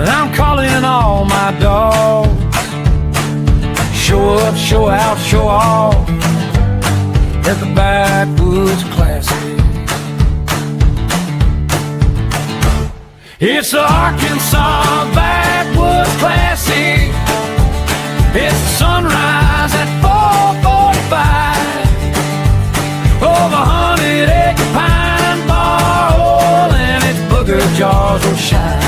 I'm calling all my dogs. Show up, show out, show off at the Backwoods Classic. It's the Arkansas Backwoods Classic. It's the sunrise at 4:45 over 100-acre pine bar hole, and its booger jaws will shine.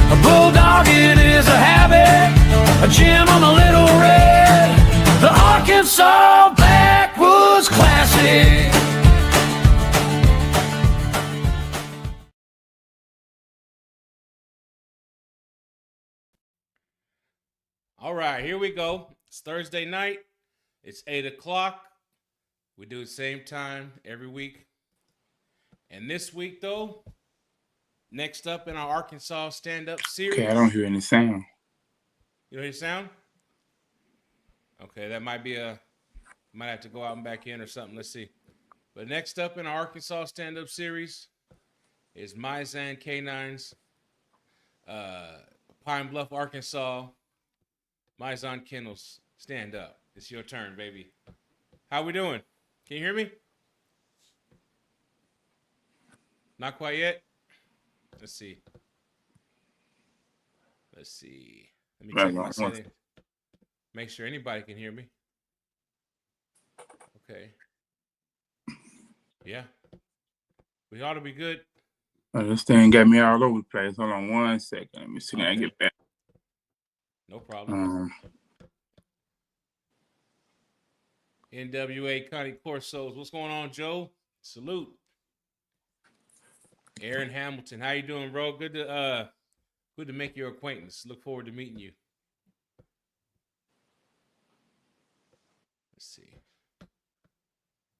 A bulldogging is a habit, a gem on the Little Red, the Arkansas Backwoods Classic. All right, here we go. It's Thursday night. It's 8 o'clock. We do the same time every week. And this week, though, next up in our Arkansas stand-up series. Okay, I don't hear any sound. You don't hear sound? Okay, that might be might have to go out and back in or something. Let's see. But next up in our Arkansas stand-up series is Mizan K9's Pine Bluff, Arkansas. Mizan Kennels, stand up. It's your turn, baby. How we doing? Can you hear me? Not quite yet? Let's see. Let me check my settings. Make sure anybody can hear me. Okay. Yeah. We ought to be good. This thing got me all over the place. Hold on 1 second. Let me see. Can I get back? No problem. NWA Cane Corsos. What's going on, Joe? Salute. Aaron Hamilton. How you doing, bro? Good to make your acquaintance. Look forward to meeting you. Let's see.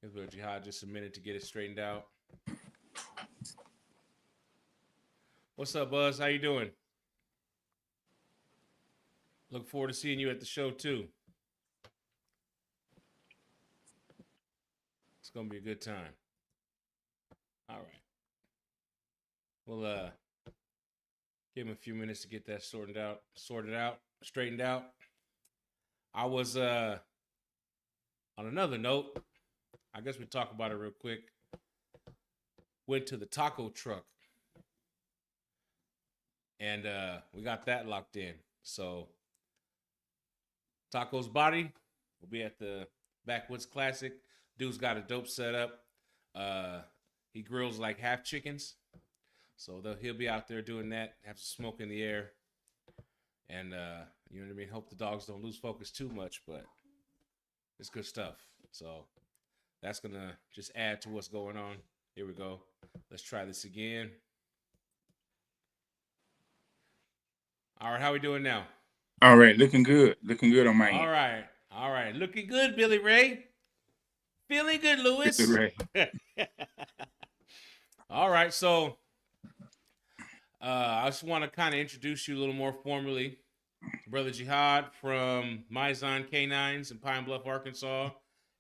Give Lil Jihad just a minute to get it straightened out. What's up, Buzz? How you doing? Look forward to seeing you at the show, too. It's going to be a good time. All right. We'll give him a few minutes to get that straightened out. I was, on another note, I guess we talk about it real quick. Went to the taco truck. And we got that locked in. So Taco's Body will be at the Backwoods Classic. Dude's got a dope setup. He grills like half chickens. So he'll be out there doing that, have some smoke in the air. And, you know what I mean? Hope the dogs don't lose focus too much, but it's good stuff. So that's going to just add to what's going on. Here we go. Let's try this again. All right, how we doing now? All right, looking good. Looking good on my end. All right. Looking good, Billy Ray. Feeling good, Lewis. Billy Ray. All right, so I just want to kind of introduce you a little more formally. Brother Jihad from Mizan K9s in Pine Bluff, Arkansas,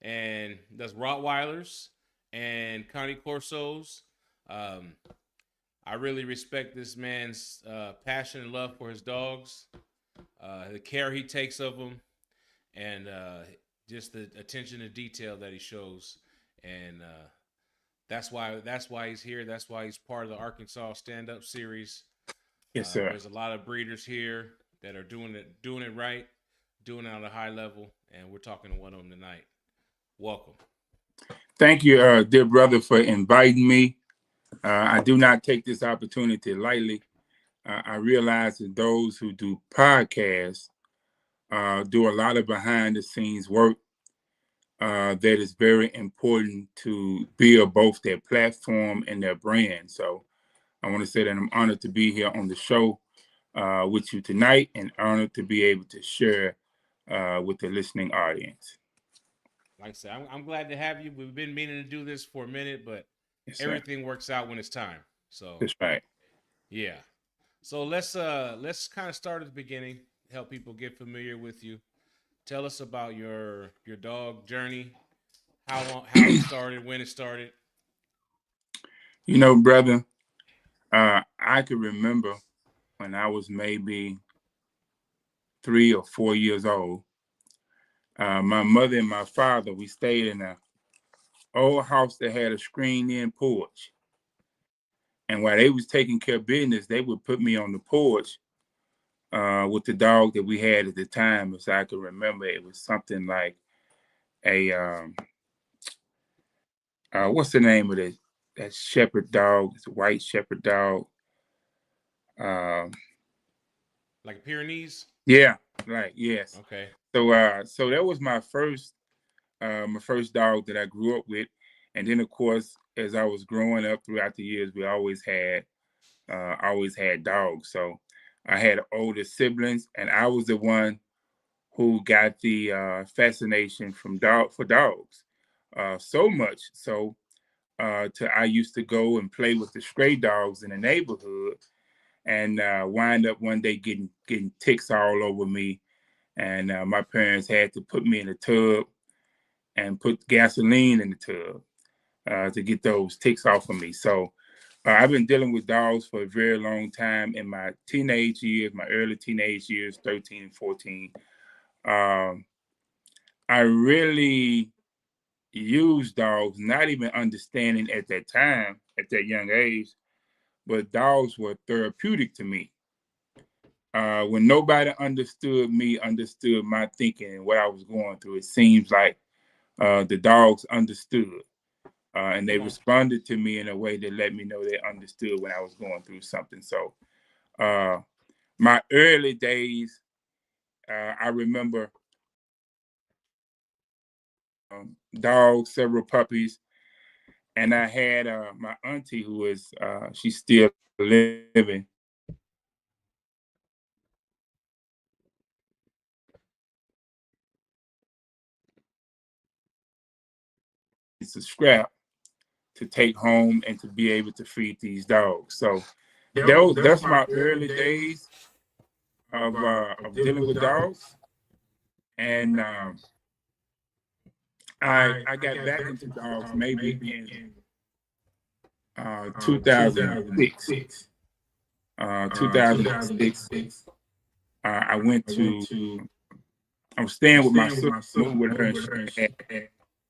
and does Rottweilers and Cane Corsos. I really respect this man's passion and love for his dogs, the care he takes of them, and just the attention to detail that he shows. And that's why he's here. That's why he's part of the Arkansas Stand Up Series. Yes, sir. There's a lot of breeders here that are doing it right, doing it on a high level, and we're talking to one of them tonight. Welcome. Thank you, dear brother, for inviting me. I do not take this opportunity lightly. I realize that those who do podcasts do a lot of behind-the-scenes work that is very important to build both their platform and their brand. So I want to say that I'm honored to be here on the show with you tonight, and honored to be able to share with the listening audience. Like I said, I'm glad to have you. We've been meaning to do this for a minute, but Yes, everything works out when it's time. So that's right. Yeah. So let's kind of start at the beginning, help people get familiar with you. Tell us about your dog journey, how it started, when it started. You know, brother, I could remember when I was maybe 3 or 4 years old. My mother and my father, we stayed in a old house that had a screened-in porch. And while they was taking care of business, they would put me on the porch with the dog that we had at the time. As I can remember, it was something like a what's the name of it? That shepherd dog. It's a white shepherd dog. Um, Like Pyrenees? yeah, right. Yes. Okay. So that was my first dog that I grew up with, and then of course, as I was growing up throughout the years, we always had dogs. So I had older siblings, and I was the one who got the fascination for dogs. So much so to I used to go and play with the stray dogs in the neighborhood, and wind up one day getting ticks all over me, and my parents had to put me in a tub and put gasoline in the tub to get those ticks off of me. So I've been dealing with dogs for a very long time in my teenage years, my early teenage years, 13 and 14. Um, I really used dogs, not even understanding at that time, at that young age, but dogs were therapeutic to me. When nobody understood me, understood my thinking and what I was going through, it seems like the dogs understood. And they responded to me in a way that let me know they understood when I was going through something. So uh, my early days, I remember dogs, several puppies, and I had my auntie who is she's still living. It's a scrap to take home and to be able to feed these dogs. So that's my early days of dealing with dogs, and I got back into dogs maybe in 2006. 2006, I went to. I was staying with my sister, moving with her, and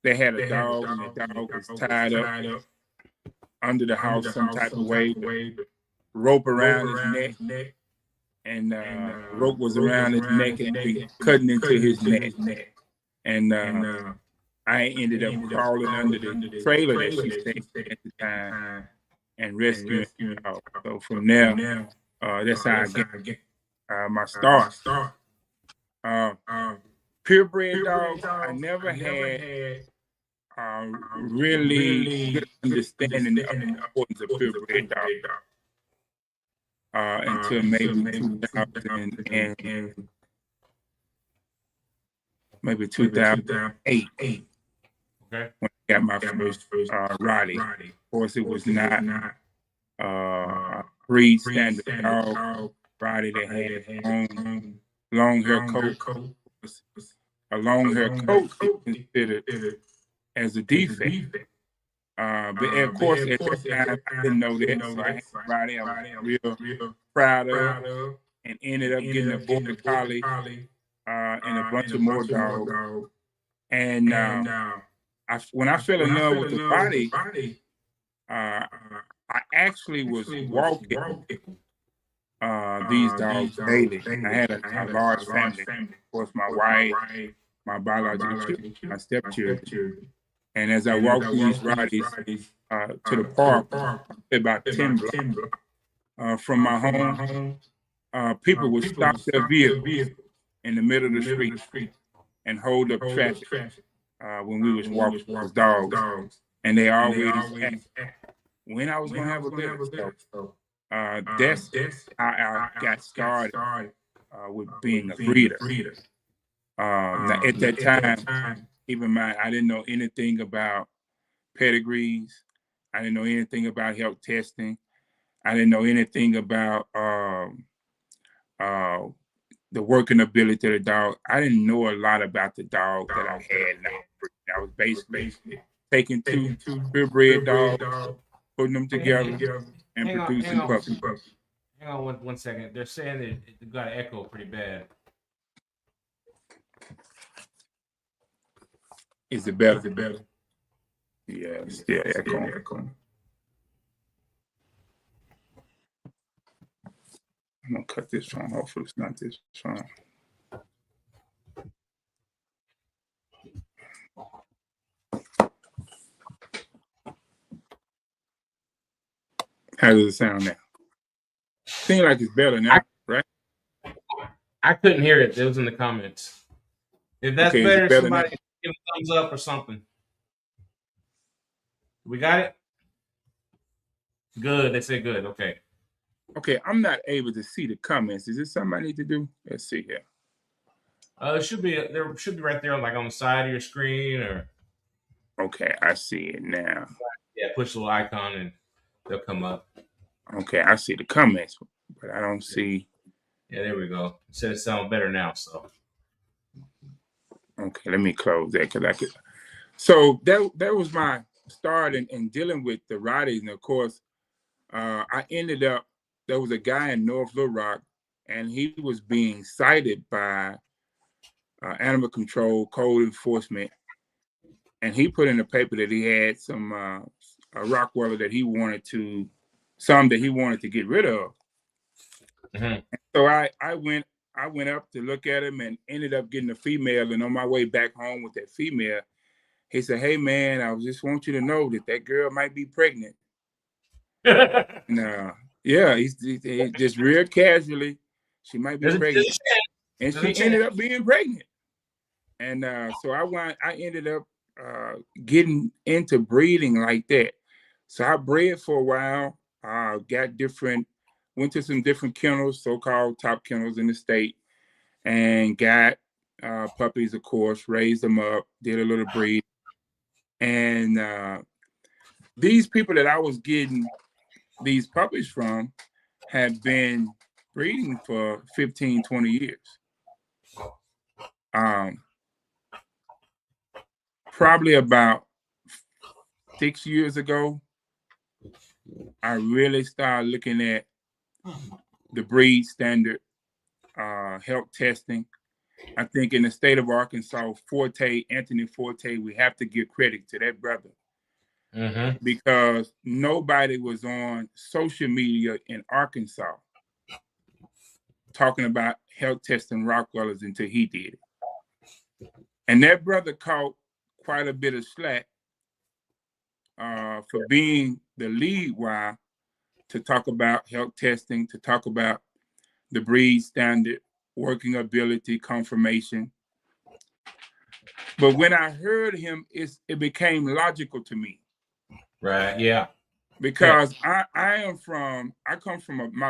they had a dog, and the dog was tied up under the house some type of way, rope around his neck, and rope was around his neck and be cutting into his neck. And I ended up crawling under the trailer that she stayed at the time and rescuing the dog. So from there, that's how I get my start. Uh, purebred dogs, I never had really good understanding of the importance of purebred dogs until maybe 2000 and maybe 2008 Okay. when I got my first Roddy. Of course, it was not a breed standard dog. Roddy that had long hair coat. A long hair coat is considered as a defect. But of course, at that time, I didn't know that. So I had Roddy I was real proud of, and ended up getting a border collie and a bunch of more dogs. And when I fell in love with the body, I actually was walking these dogs daily. I had a large family. Of course, my wife, my biological children, my stepchildren. And as I walked through these Roddies to the park, about 10 blocks from my home, people would stop their vehicles in the middle of the street and hold up traffic when we was walking those dogs. And they always asked when I was going to have a litter. So that's how I got started with being a breeder. Now at that time, I didn't know anything about pedigrees. I didn't know anything about health testing. I didn't know anything about uh, the working ability of the dog. I didn't know a lot about the dog that I had now. I was basically taking two purebred dogs, putting them together, and producing puppies. Hang on one second. They're saying that it got an echo pretty bad. Is it better? Yeah, it's still echoing. I'm gonna cut this phone. Hopefully it's not this phone. How does it sound now? Seems like it's better now, right? I couldn't hear it. It was in the comments. If that's Okay, better, better somebody now? give a thumbs up or something. We got it? Good. They say good. Okay. Okay, I'm not able to see the comments. Is this something I need to do? Let's see here. It should be right there, like on the side of your screen, or Okay, I see it now. yeah, push the little icon and they'll come up. Okay, I see the comments, but I don't see. Yeah, there we go. It said it sounds better now. So okay, let me close that because I could. So that was my start in dealing with the Rotties, and of course, I ended up. There was a guy in North Little Rock, and he was being cited by Animal Control Code Enforcement, and he put in the paper that he had some a Rottweiler that he wanted to get rid of. Mm-hmm. So I went up to look at him and ended up getting a female. And on my way back home with that female, he said, "Hey man, I just want you to know that girl might be pregnant." And yeah, he's just real casually, she might be pregnant, and she ended up being pregnant. And so I ended up getting into breeding like that. So I bred for a while. Went to some different kennels, so-called top kennels in the state, and got puppies, of course, raised them up, did a little breed. And these people that I was getting these puppies from had been breeding for 15, 20 years. Probably about 6 years ago, I really started looking at the breed standard, health testing. I think in the state of Arkansas, Anthony Forte, we have to give credit to that brother. Mm-hmm. Because nobody was on social media in Arkansas talking about health testing Rottweilers until he did it. And that brother caught quite a bit of slack for being the lead wire to talk about health testing, to talk about the breed standard, working ability, confirmation. But when I heard him, it became logical to me. Right, yeah. Because my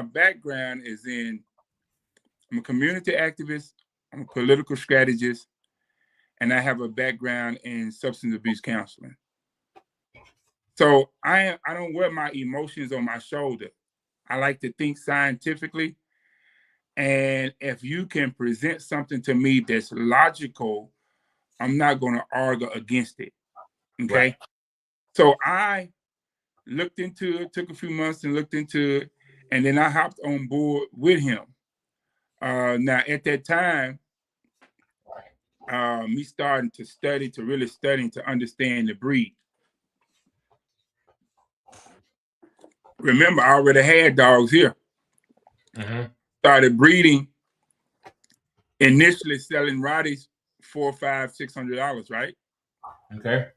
background is I'm a community activist, I'm a political strategist, and I have a background in substance abuse counseling. So I don't wear my emotions on my shoulder. I like to think scientifically. And if you can present something to me that's logical, I'm not going to argue against it. Okay. Right. So I looked into it, took a few months and looked into it, and then I hopped on board with him. Now, at that time, me starting to really study to understand the breed. Remember, I already had dogs here. Mm-hmm. Started breeding, initially selling Rotties $400, $500, $600, right? Okay.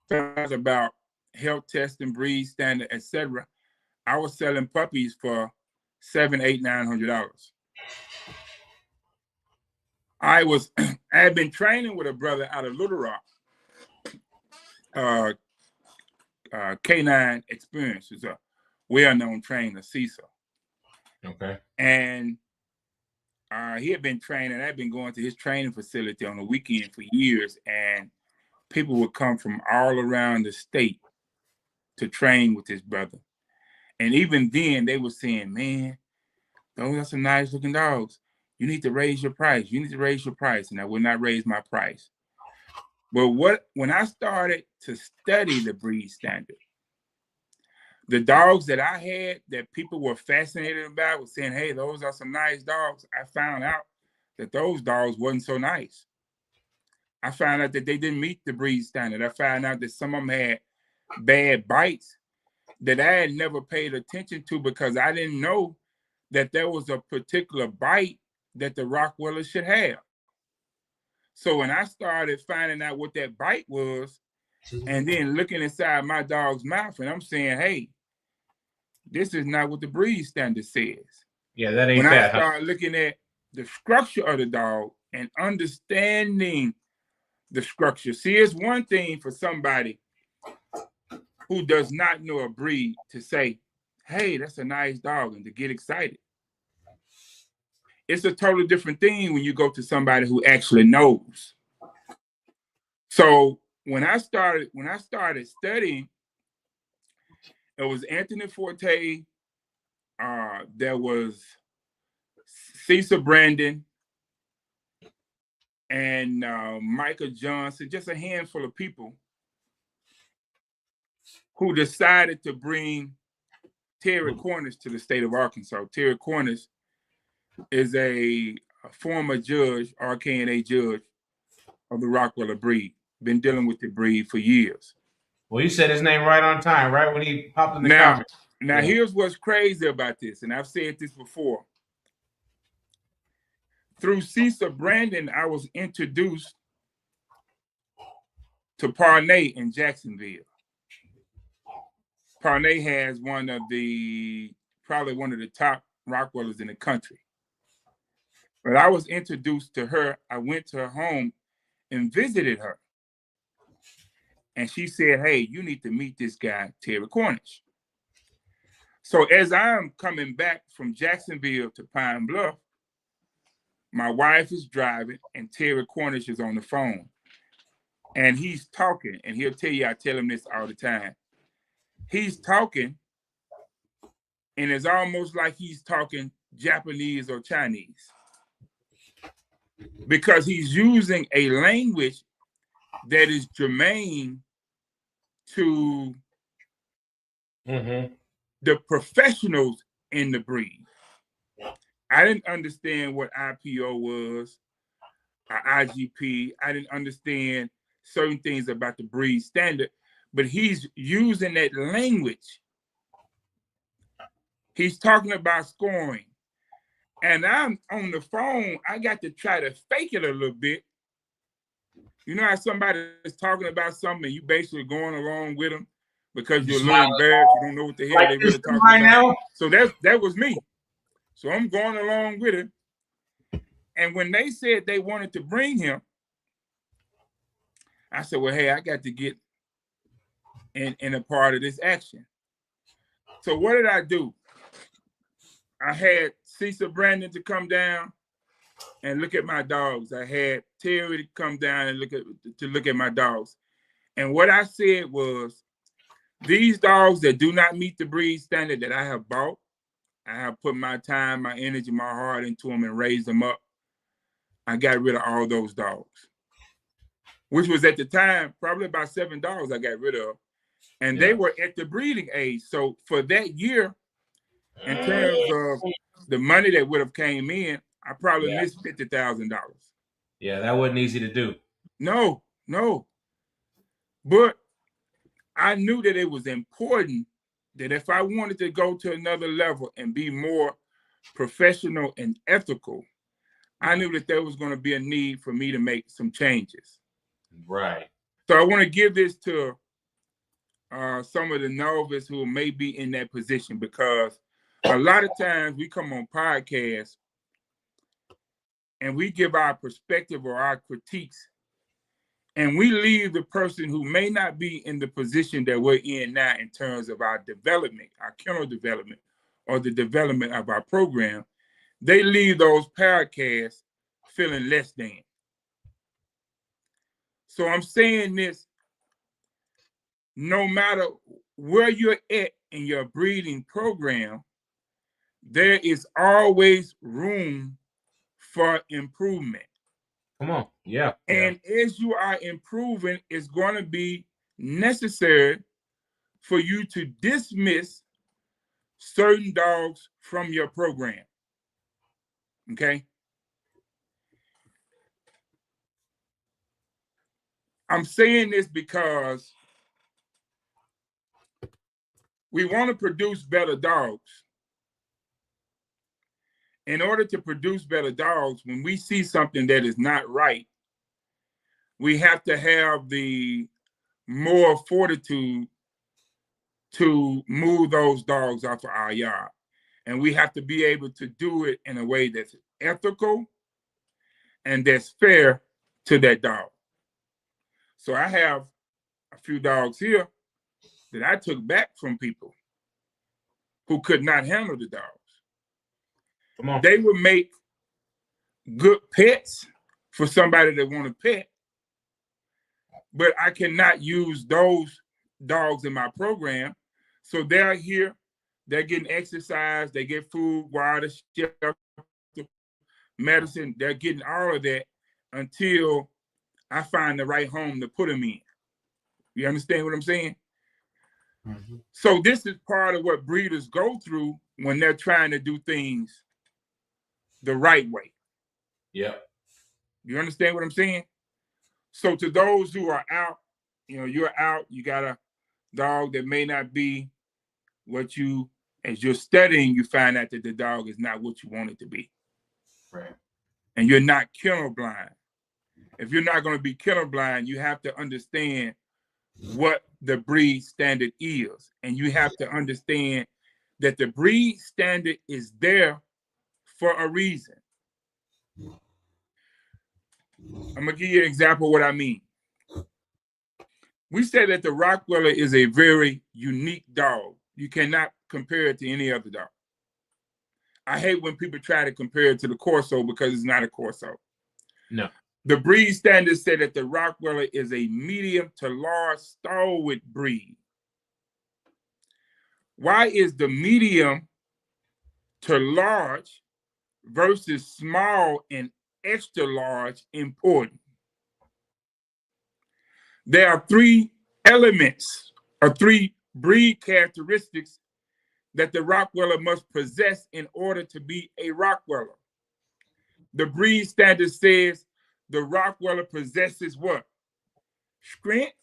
So it was about health testing, breed standard, etc. I was selling puppies for $700, $800, $900. I had been training with a brother out of Little Rock. K9 Experience is a well-known trainer, Cecil. Okay. And he had been training. I'd been going to his training facility on the weekend for years, and people would come from all around the state to train with this brother. And even then, they were saying, "Man, those are some nice-looking dogs. You need to raise your price. You need to raise your price." And I would not raise my price. But when I started to study the breed standard, The dogs that I had that people were fascinated about was saying, hey, those are some nice dogs. I found out that those dogs wasn't so nice. I found out that they didn't meet the breed standard. I found out that some of them had bad bites that I had never paid attention to because I didn't know that there was a particular bite that the Rottweilers should have. So when I started finding out what that bite was, and then looking inside my dog's mouth, and I'm saying, hey, this is not what the breed standard says. Yeah, that ain't when that. I started looking at the structure of the dog and understanding the structure. See, it's one thing for somebody who does not know a breed to say, hey, that's a nice dog, and to get excited. It's a totally different thing when you go to somebody who actually knows. So when I started studying, it was Anthony Forte, there was Cecil Brandon, and Michael Johnson, just a handful of people who decided to bring Terry Cornish to the state of Arkansas. Terry Cornish is a former judge, RKNA judge of the Rottweiler breed. Been dealing with the breed for years. Well, you said his name right on time, right when he popped in the comments. Now, here's what's crazy about this, and I've said this before. Through Cecil Brandon, I was introduced to Parnay in Jacksonville. Parnay has probably one of the top Rottweilers in the country. But I was introduced to her. I went to her home and visited her. And she said, hey, you need to meet this guy, Terry Cornish. So as I'm coming back from Jacksonville to Pine Bluff, my wife is driving and Terry Cornish is on the phone. And he's talking, and he'll tell you, I tell him this all the time. He's talking, and it's almost like he's talking Japanese or Chinese, because he's using a language that is germane to the professionals in the breed. I didn't understand what IPO was, or IGP. I didn't understand certain things about the breed standard, but he's using that language. He's talking about scoring. And I'm on the phone, I got to try to fake it a little bit. You know how somebody is talking about something and you basically going along with them because you're a little embarrassed, you don't know what the hell they really talking about. Now? So that was me. So I'm going along with it. And when they said they wanted to bring him, I said, well, hey, I got to get in a part of this action. So what did I do? I had Cecil Brandon to come down and look at my dogs. I had Terry to come down and look at my dogs. And what I said was, these dogs that do not meet the breed standard that I have bought, I have put my time, my energy, my heart into them and raised them up. I got rid of all those dogs, which was at the time probably about 7 dogs I got rid of. And they were at the breeding age. So for that year, in terms of the money that would have came in, I probably missed $50,000. Yeah, that wasn't easy to do. No. But I knew that it was important that if I wanted to go to another level and be more professional and ethical, I knew that there was going to be a need for me to make some changes. Right. So I want to give this to some of the novices who may be in that position, because a lot of times we come on podcasts and we give our perspective or our critiques, and we leave the person who may not be in the position that we're in now in terms of our development, our kennel development, or the development of our program. They leave those podcasts feeling less than. So I'm saying this, no matter where you're at in your breeding program, there is always room for improvement. Come on. Yeah. And as you are improving, it's going to be necessary for you to dismiss certain dogs from your program. Okay? I'm saying this because we want to produce better dogs. In order to produce better dogs, when we see something that is not right, we have to have the more fortitude to move those dogs off of our yard. And we have to be able to do it in a way that's ethical and that's fair to that dog. So I have a few dogs here that I took back from people who could not handle the dogs. Come on. They would make good pets for somebody that want a pet, but I cannot use those dogs in my program. So they're here, they're getting exercise, they get food, water, shelter, medicine, they're getting all of that until I find the right home to put them in. You understand what I'm saying? Mm-hmm. So this is part of what breeders go through when they're trying to do things the right way. Yep. You understand what I'm saying? So to those who are out, you're out, you got a dog that may not be what you, as you're studying, you find out that the dog is not what you want it to be. Right. And you're not kennel blind. If you're not going to be kennel blind, you have to understand what the breed standard is. And you have to understand that the breed standard is there for a reason. I'm going to give you an example of what I mean. We say that the Rottweiler is a very unique dog. You cannot compare it to any other dog. I hate when people try to compare it to the Corso because it's not a Corso. No. The breed standards say that the Rottweiler is a medium to large stalwart breed. Why is the medium to large versus small and extra large important? There are three elements or three breed characteristics that the Rottweiler must possess in order to be a Rottweiler. The breed standard says the Rottweiler possesses what? Strength,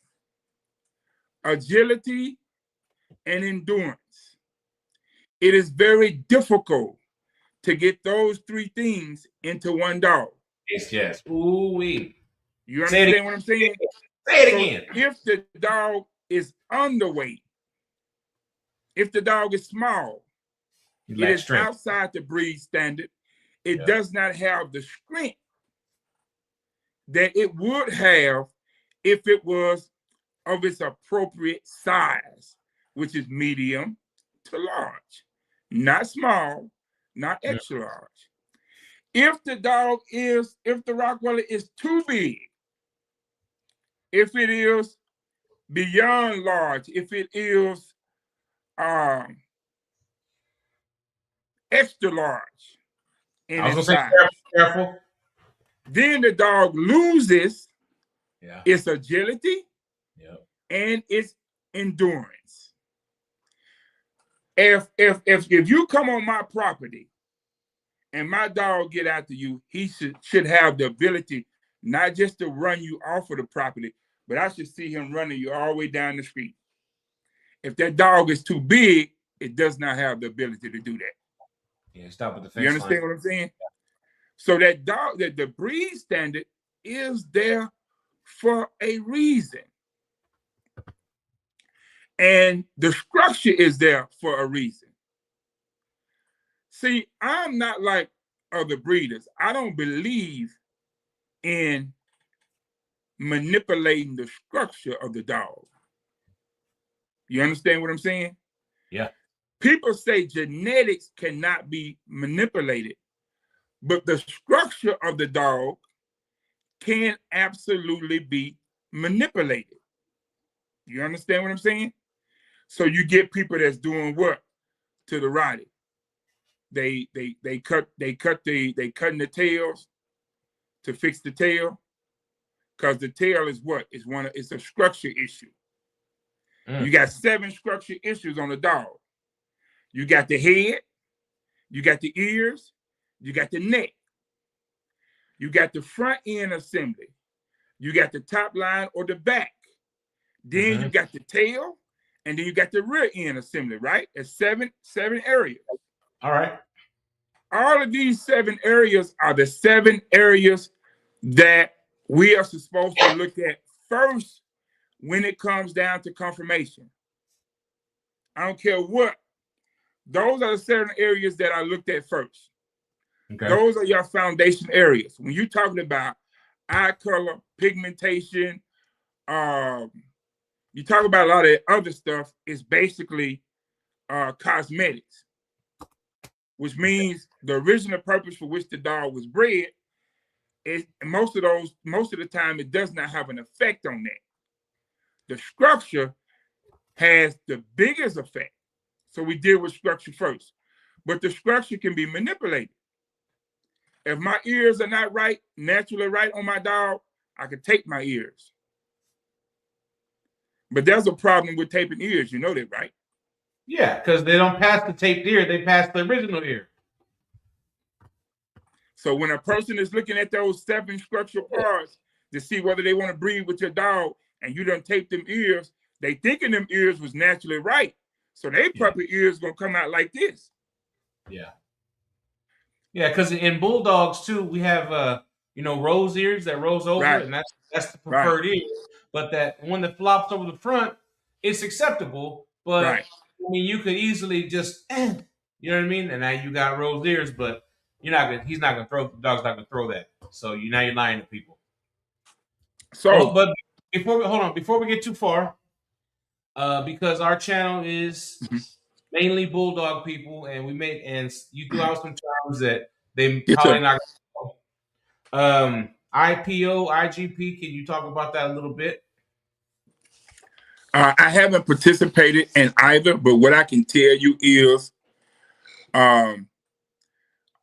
agility, and endurance. It is very difficult to get those three things into one dog. Yes. Ooh-wee. You understand what I'm saying? Say it again. If the dog is underweight, if the dog is small, it is strength outside the breed standard. It does not have the strength that it would have if it was of its appropriate size, which is medium to large, not small, not extra large. If the Rottweiler is too big, if it is beyond large, if it is extra large in its size, careful. Then the dog loses its agility and its endurance. If you come on my property and my dog get after you, he should have the ability not just to run you off of the property, but I should see him running you all the way down the street. If that dog is too big, it does not have the ability to do that. Yeah, stop at the fence You understand what I'm saying? So that dog, that the breed standard is there for a reason. And the structure is there for a reason. See, I'm not like other breeders. I don't believe in manipulating the structure of the dog. You understand what I'm saying? Yeah. People say genetics cannot be manipulated, but the structure of the dog can absolutely be manipulated. You understand what I'm saying? So you get people that's doing what to the Rottie? They cutting the tails to fix the tail, because the tail is what? It's a structure issue. You got 7 structure issues on the dog. You got the head, you got the ears, you got the neck, you got the front end assembly, you got the top line or the back, then you got the tail, and then you got the rear end assembly, right? It's seven areas. All right. All of these 7 areas are the 7 areas that we are supposed to look at first when it comes down to confirmation. I don't care what. Those are the 7 areas that I looked at first. Okay. Those are your foundation areas. When you're talking about eye color, pigmentation, you talk about a lot of other stuff, it's basically cosmetics, which means the original purpose for which the dog was bred is most of the time it does not have an effect on that. The structure has the biggest effect. So we deal with structure first. But the structure can be manipulated. If my ears are not right, naturally right on my dog, I can tape my ears. But there's a problem with taping ears. You know that, right? Yeah, because they don't pass the taped ear. They pass the original ear. So when a person is looking at those 7 structural parts to see whether they want to breed with your dog and you done tape them ears, they thinking them ears was naturally right. So they puppy ears going to come out like this. Yeah. Yeah, because in bulldogs too, we have rose ears that rose over, and that's the preferred ear. But that one that flops over the front, it's acceptable. But I mean, you could easily just, you know what I mean? And now you got rose ears, but he's not gonna throw. The dog's not gonna throw that. So you're lying to people. So, but before we get too far, because our channel is mainly bulldog people, and you threw out some terms that they probably not gonna know. IPO, IGP, can you talk about that a little bit? I haven't participated in either, but what I can tell you is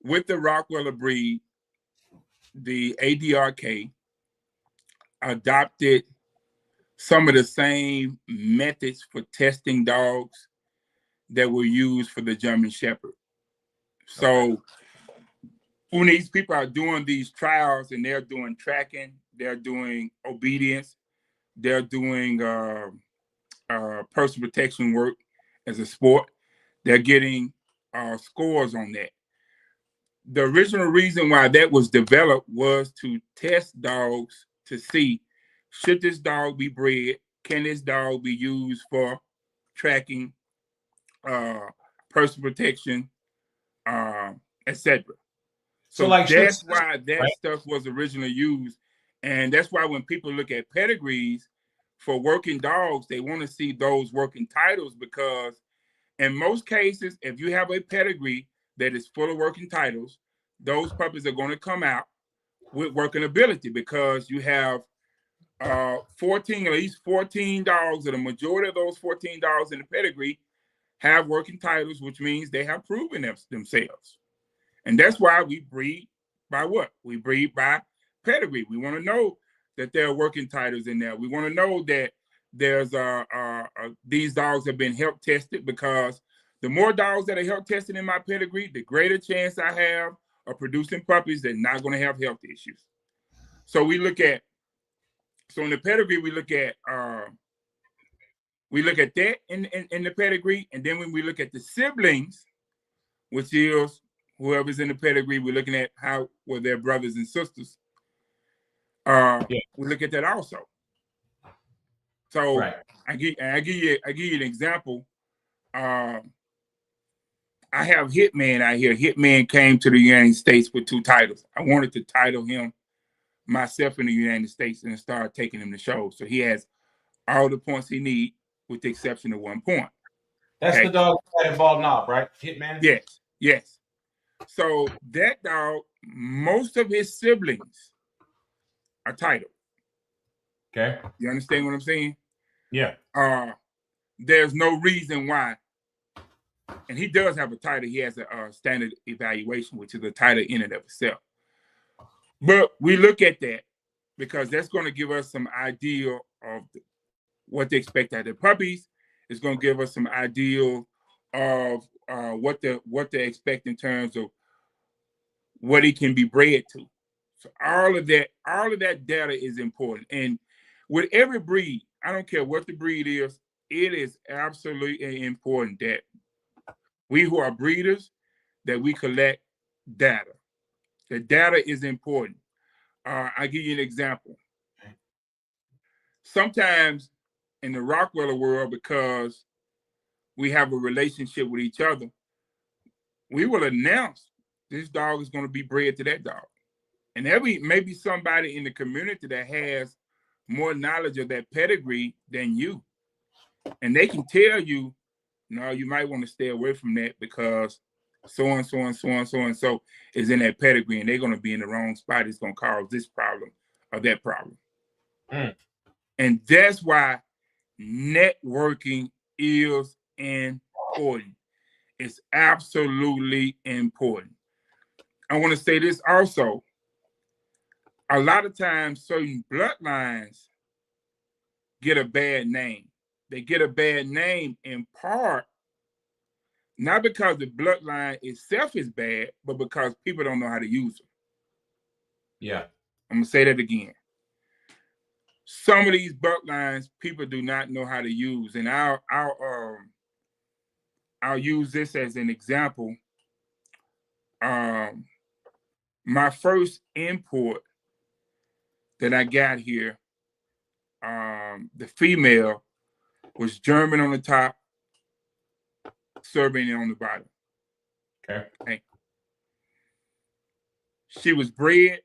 with the Rottweiler breed, the ADRK adopted some of the same methods for testing dogs that were used for the German Shepherd. So when these people are doing these trials and they're doing tracking, they're doing obedience, they're doing personal protection work as a sport, they're getting scores on that. The original reason why that was developed was to test dogs to see, should this dog be bred? Can this dog be used for tracking, personal protection, etc.? So that's why that stuff was originally used. And that's why when people look at pedigrees for working dogs, they want to see those working titles, because in most cases, if you have a pedigree that is full of working titles, those puppies are going to come out with working ability, because you have 14, at least 14 dogs, and the majority of those 14 dogs in the pedigree have working titles, which means they have proven themselves. And that's why we breed by what? We breed by pedigree. We want to know that there are working titles in there. We want to know that there's these dogs have been health tested, because the more dogs that are health tested in my pedigree, the greater chance I have of producing puppies that are not going to have health issues. So we look at, so in the pedigree, we look at that in the pedigree, and then when we look at the siblings, which is whoever's in the pedigree, we're looking at how were their brothers and sisters. We look at that also. So I give you an example. I have Hitman out here. Hitman came to the United States with 2 titles. I wanted to title him myself in the United States and start taking him to shows. So he has all the points he needs, with the exception of 1 point. That's the dog that bald knob, right? Hitman? Yes. So that dog, most of his siblings are titled. Okay. You understand what I'm saying? Yeah. There's no reason why. And he does have a title. He has a standard evaluation, which is a title in and of itself. But we look at that because that's going to give us some idea of what to expect out of the puppies. It's going to give us some idea of what to expect in terms of what he can be bred to. So all of that data is important. And with every breed, I don't care what the breed is, it is absolutely important that we who are breeders, that we collect data. The data is important. I'll give you an example. Sometimes in the Rottweiler world, because we have a relationship with each other, we will announce this dog is going to be bred to that dog. And there may be somebody in the community that has more knowledge of that pedigree than you. And they can tell you, no, you might want to stay away from that because so and so and so and so and so is in that pedigree, and they're going to be in the wrong spot. It's going to cause this problem or that problem. And that's why networking is important. It's absolutely important. I want to say this also. A lot of times, certain bloodlines get a bad name. They get a bad name in part not because the bloodline itself is bad, but because people don't know how to use them. Yeah. I'm going to say that again. Some of these bloodlines, people do not know how to use. And I'll use this as an example. My first import that I got here, the female was German on the top, Serbian on the bottom. Okay. She was bred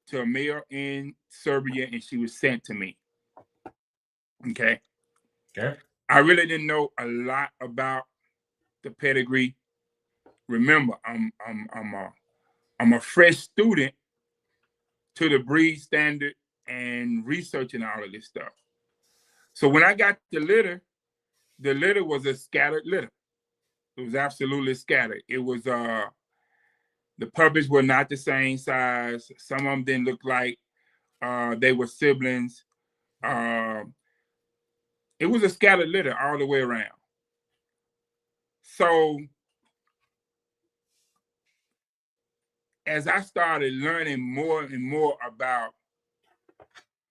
to a male in Serbia, and she was sent to me. Okay. I really didn't know a lot about the pedigree. Remember, I'm a fresh student to the breed standard and researching all of this stuff. So when I got the litter was a scattered litter. It was absolutely scattered. It was the puppies were not the same size. Some of them didn't look like they were siblings. It was a scattered litter all the way around. So as I started learning more and more about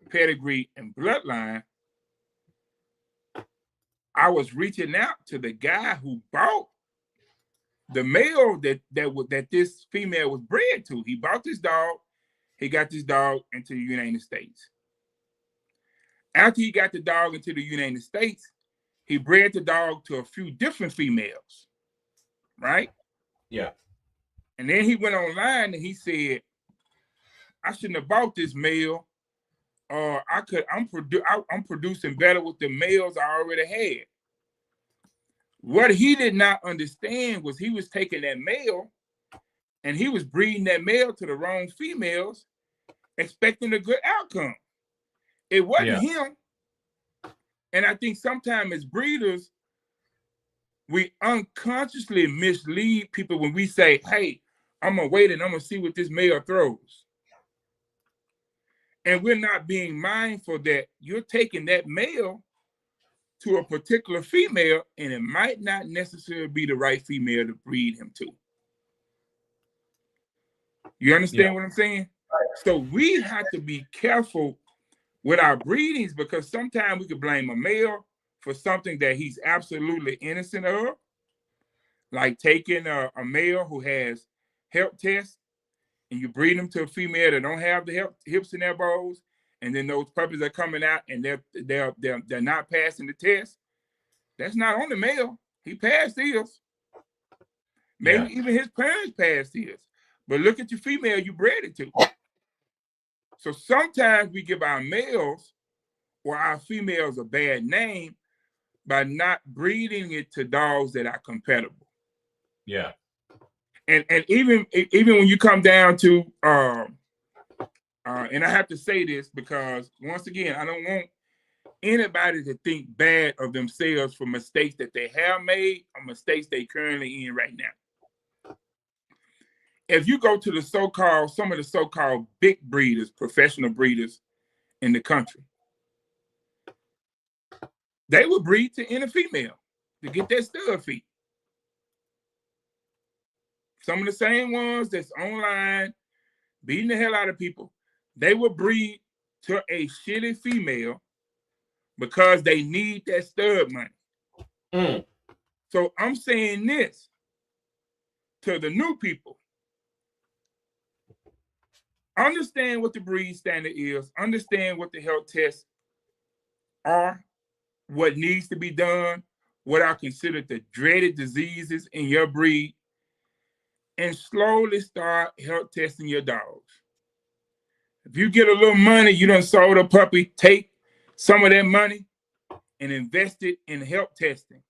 pedigree and bloodline, I was reaching out to the guy who bought the male that this female was bred to. He bought this dog. He got this dog into the United States. After he got the dog into the United States, he bred the dog to a few different females, right? Yeah. And then he went online and he said, I shouldn't have bought this male. I'm producing better with the males I already had. What he did not understand was he was taking that male and he was breeding that male to the wrong females, expecting a good outcome. It wasn't him. And I think sometimes as breeders, we unconsciously mislead people when we say, hey, I'm going to wait and I'm going to see what this male throws. And we're not being mindful that you're taking that male to a particular female, and it might not necessarily be the right female to breed him to. You understand what I'm saying? So we have to be careful with our breedings because sometimes we could blame a male for something that he's absolutely innocent of, like taking a male who has help tests and you breed them to a female that don't have the hips and elbows, and then those puppies are coming out and they're not passing the test. That's not on the male. He passed his. Maybe even his parents passed his. But look at your female you bred it to. So sometimes we give our males or our females a bad name by not breeding it to dogs that are compatible. Yeah. And even when you come down to and I have to say this because once again, I don't want anybody to think bad of themselves for mistakes that they have made or mistakes they currently in right now. If you go to some of the so-called big breeders, professional breeders in the country, they would breed to any female. to get that stud feet. Some of the same ones that's online beating the hell out of people, they will breed to a shitty female because they need that stud money. Mm. So I'm saying this to the new people. Understand what the breed standard is. Understand what the health tests are, what needs to be done, what are considered the dreaded diseases in your breed, and slowly start health testing your dogs. If you get a little money, you done sold a puppy, take some of that money and invest it in health testing.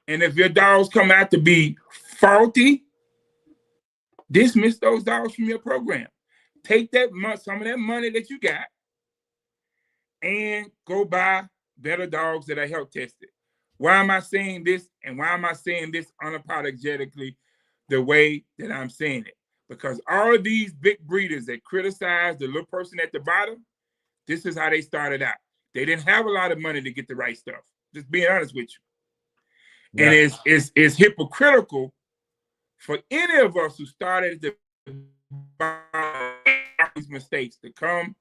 And if your dogs come out to be faulty, dismiss those dogs from your program. Take that some of that money that you got and go buy better dogs that are health tested. Why am I saying this? And why am I saying this unapologetically the way that I'm saying it? Because all of these big breeders that criticize the little person at the bottom, this is how they started out. They didn't have a lot of money to get the right stuff. Just being honest with you. Yeah. And it's hypocritical for any of us who started the these mistakes to come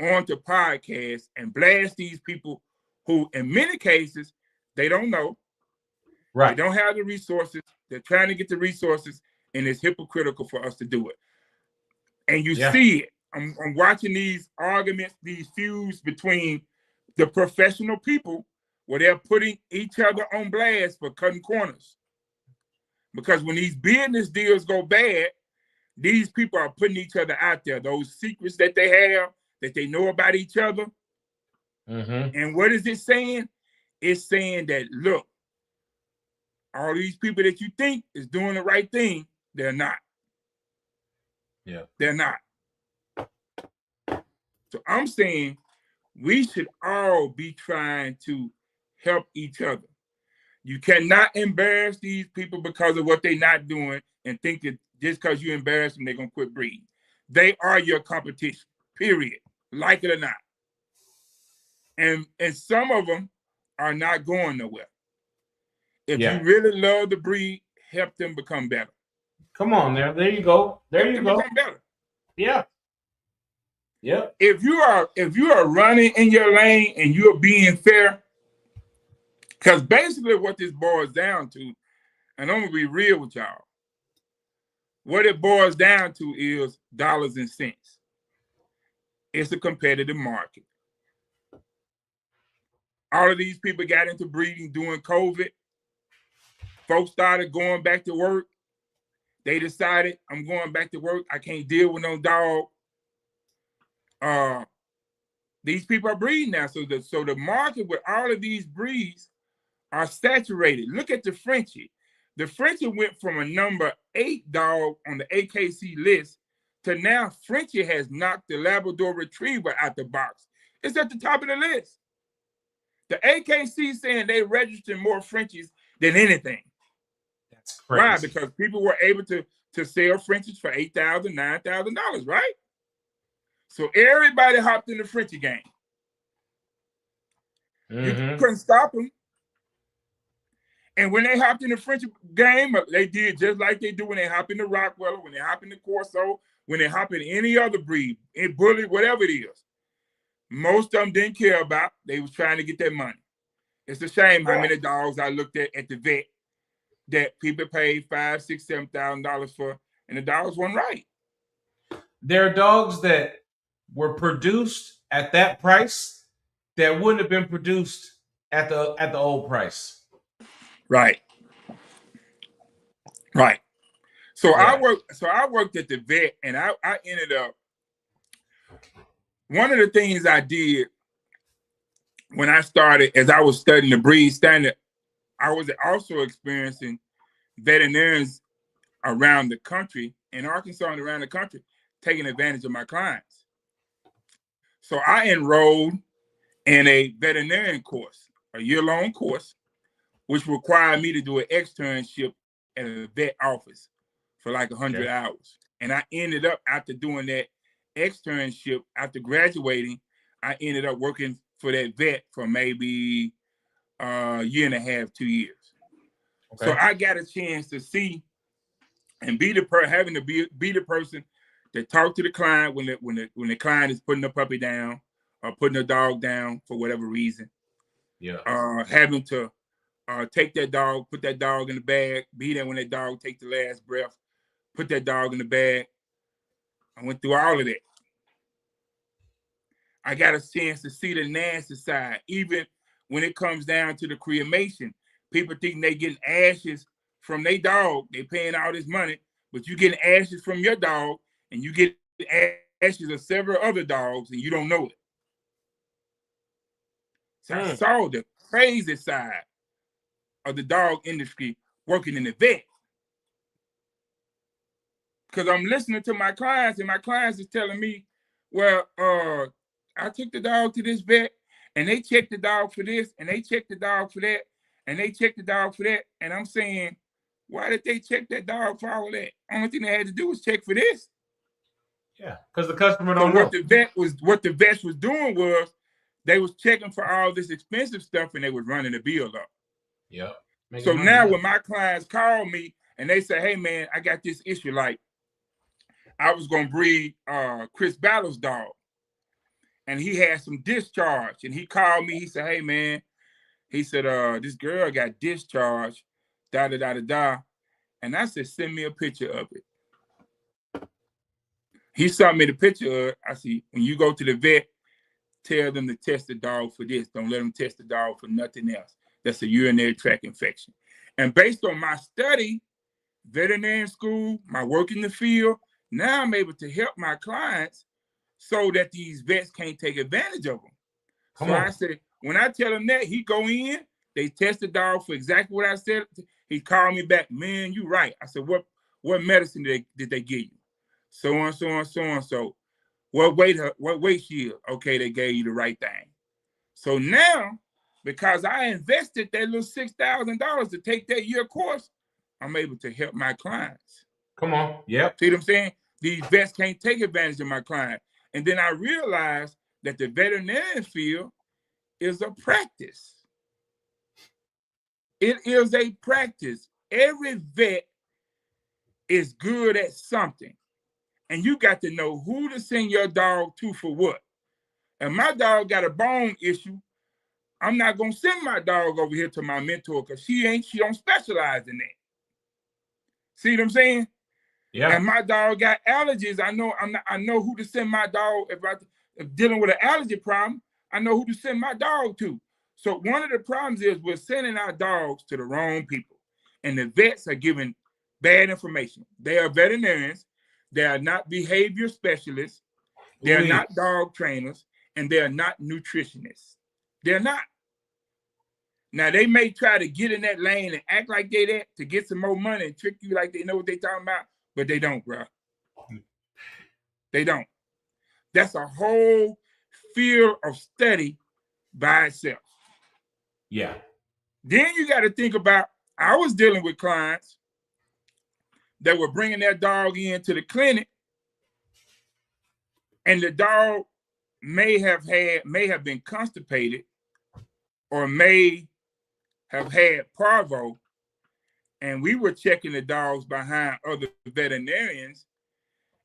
onto podcasts and blast these people who, in many cases, they don't know. Right. They don't have the resources. They're trying to get the resources, and it's hypocritical for us to do it. And you see it. I'm watching these arguments, these feuds between the professional people where they're putting each other on blast for cutting corners. Because when these business deals go bad, these people are putting each other out there. Those secrets that they have, that they know about each other. Mm-hmm. And what is it saying? It's saying that, look, all these people that you think is doing the right thing, they're not. Yeah. They're not. So I'm saying we should all be trying to help each other. You cannot embarrass these people because of what they're not doing and think that just because you embarrass them, they're going to quit breeding. They are your competition, period. Like it or not. And some of them are not going nowhere. If you really love the breed, help them become better. Come on there. There you go. There you go. Become better. Yeah. Yep. If you are running in your lane and you're being fair, because basically what this boils down to, and I'm gonna be real with y'all, what it boils down to is dollars and cents. It's a competitive market. All of these people got into breeding during COVID. Folks started going back to work. They decided, I'm going back to work. I can't deal with no dog. These people are breeding now. So the market with all of these breeds are saturated. Look at the Frenchie. The Frenchie went from a number 8 dog on the AKC list to now Frenchie has knocked the Labrador Retriever out the box. It's at the top of the list. The AKC saying they registered more Frenchies than anything. That's crazy. Why? Because people were able to sell Frenchies for $8,000, $9,000, right? So everybody hopped in the Frenchie game. Mm-hmm. You couldn't stop them. And when they hopped in the French game, they did just like they do when they hop in the Rottweiler, when they hop in the Corso, when they hop in any other breed, in Bully, whatever it is. Most of them didn't care about. They was trying to get their money. It's a shame how many dogs I looked at the vet that people paid $5,000, $6,000, $7,000 for, and the dogs weren't right. There are dogs that were produced at that price that wouldn't have been produced at the old price. Right. Right. So I worked at the vet, and I ended up, one of the things I did when I started, as I was studying the breed standard, I was also experiencing veterinarians around the country, in Arkansas and around the country, taking advantage of my clients. So I enrolled in a veterinarian course, a year-long course, which required me to do an externship at a vet office for like 100 hours. And I ended up, after doing that externship, after graduating, I ended up working for that vet for maybe year and a half, 2 years. Okay. So I got a chance to see and be the having to be the person that talk to the client when the client is putting the puppy down or putting the dog down for whatever reason. Yeah. Having to take that dog, put that dog in the bag, be there when that dog takes the last breath, put that dog in the bag. I went through all of that. I got a chance to see the nasty side, even when it comes down to the cremation. People think they getting ashes from their dog. They paying all this money, but you getting ashes from your dog, and you get ashes of several other dogs, and you don't know it. So I saw the crazy side of the dog industry working in the vet. Because I'm listening to my clients, and my clients is telling me, well, I took the dog to this vet, and they checked the dog for this, and they checked the dog for that, and they checked the dog for that. And I'm saying, why did they check that dog for all that? Only thing they had to do was check for this. Yeah, because the customer don't So know. what the vets was doing was they was checking for all this expensive stuff, and they was running the bill up. Yep. So now when my clients call me and they say, hey man, I got this issue, like I was gonna breed Chris Battle's dog, and he had some discharge, and he called me. He said, "Hey man," he said, "this girl got discharged, da da da da da," and I said, "Send me a picture of it." He sent me the picture of it. I see, when you go to the vet, tell them to test the dog for this. Don't let them test the dog for nothing else. That's a urinary tract infection. And based on my study, veterinary school, my work in the field, now I'm able to help my clients so that these vets can't take advantage of them. I said, when I tell him that, he go in, they test the dog for exactly what I said. He called me back, man, you right. I said, what medicine did they give you? So on, so on, so on, so. What weight shield? Okay, they gave you the right thing. So now, because I invested that little $6,000 to take that year course, I'm able to help my clients. Come on. Yep. See what I'm saying? These vets can't take advantage of my client. And then I realized that the veterinarian field is a practice. It is a practice. Every vet is good at something. And you got to know who to send your dog to for what. And my dog got a bone issue. I'm not gonna send my dog over here to my mentor because she don't specialize in that. See what I'm saying? Yeah. And my dog got allergies. I know who to send my dog if dealing with an allergy problem. I know who to send my dog to. So one of the problems is we're sending our dogs to the wrong people, and the vets are giving bad information. They are veterinarians. They are not behavior specialists. They are not dog trainers, and they are not nutritionists. They're not. Now, they may try to get in that lane and act like they that to get some more money and trick you like they know what they're talking about, but they don't, bro. They don't. That's a whole field of study by itself. Yeah. Then you got to think about, I was dealing with clients that were bringing their dog into the clinic, and the dog may have been constipated or may have had parvo, and we were checking the dogs behind other veterinarians,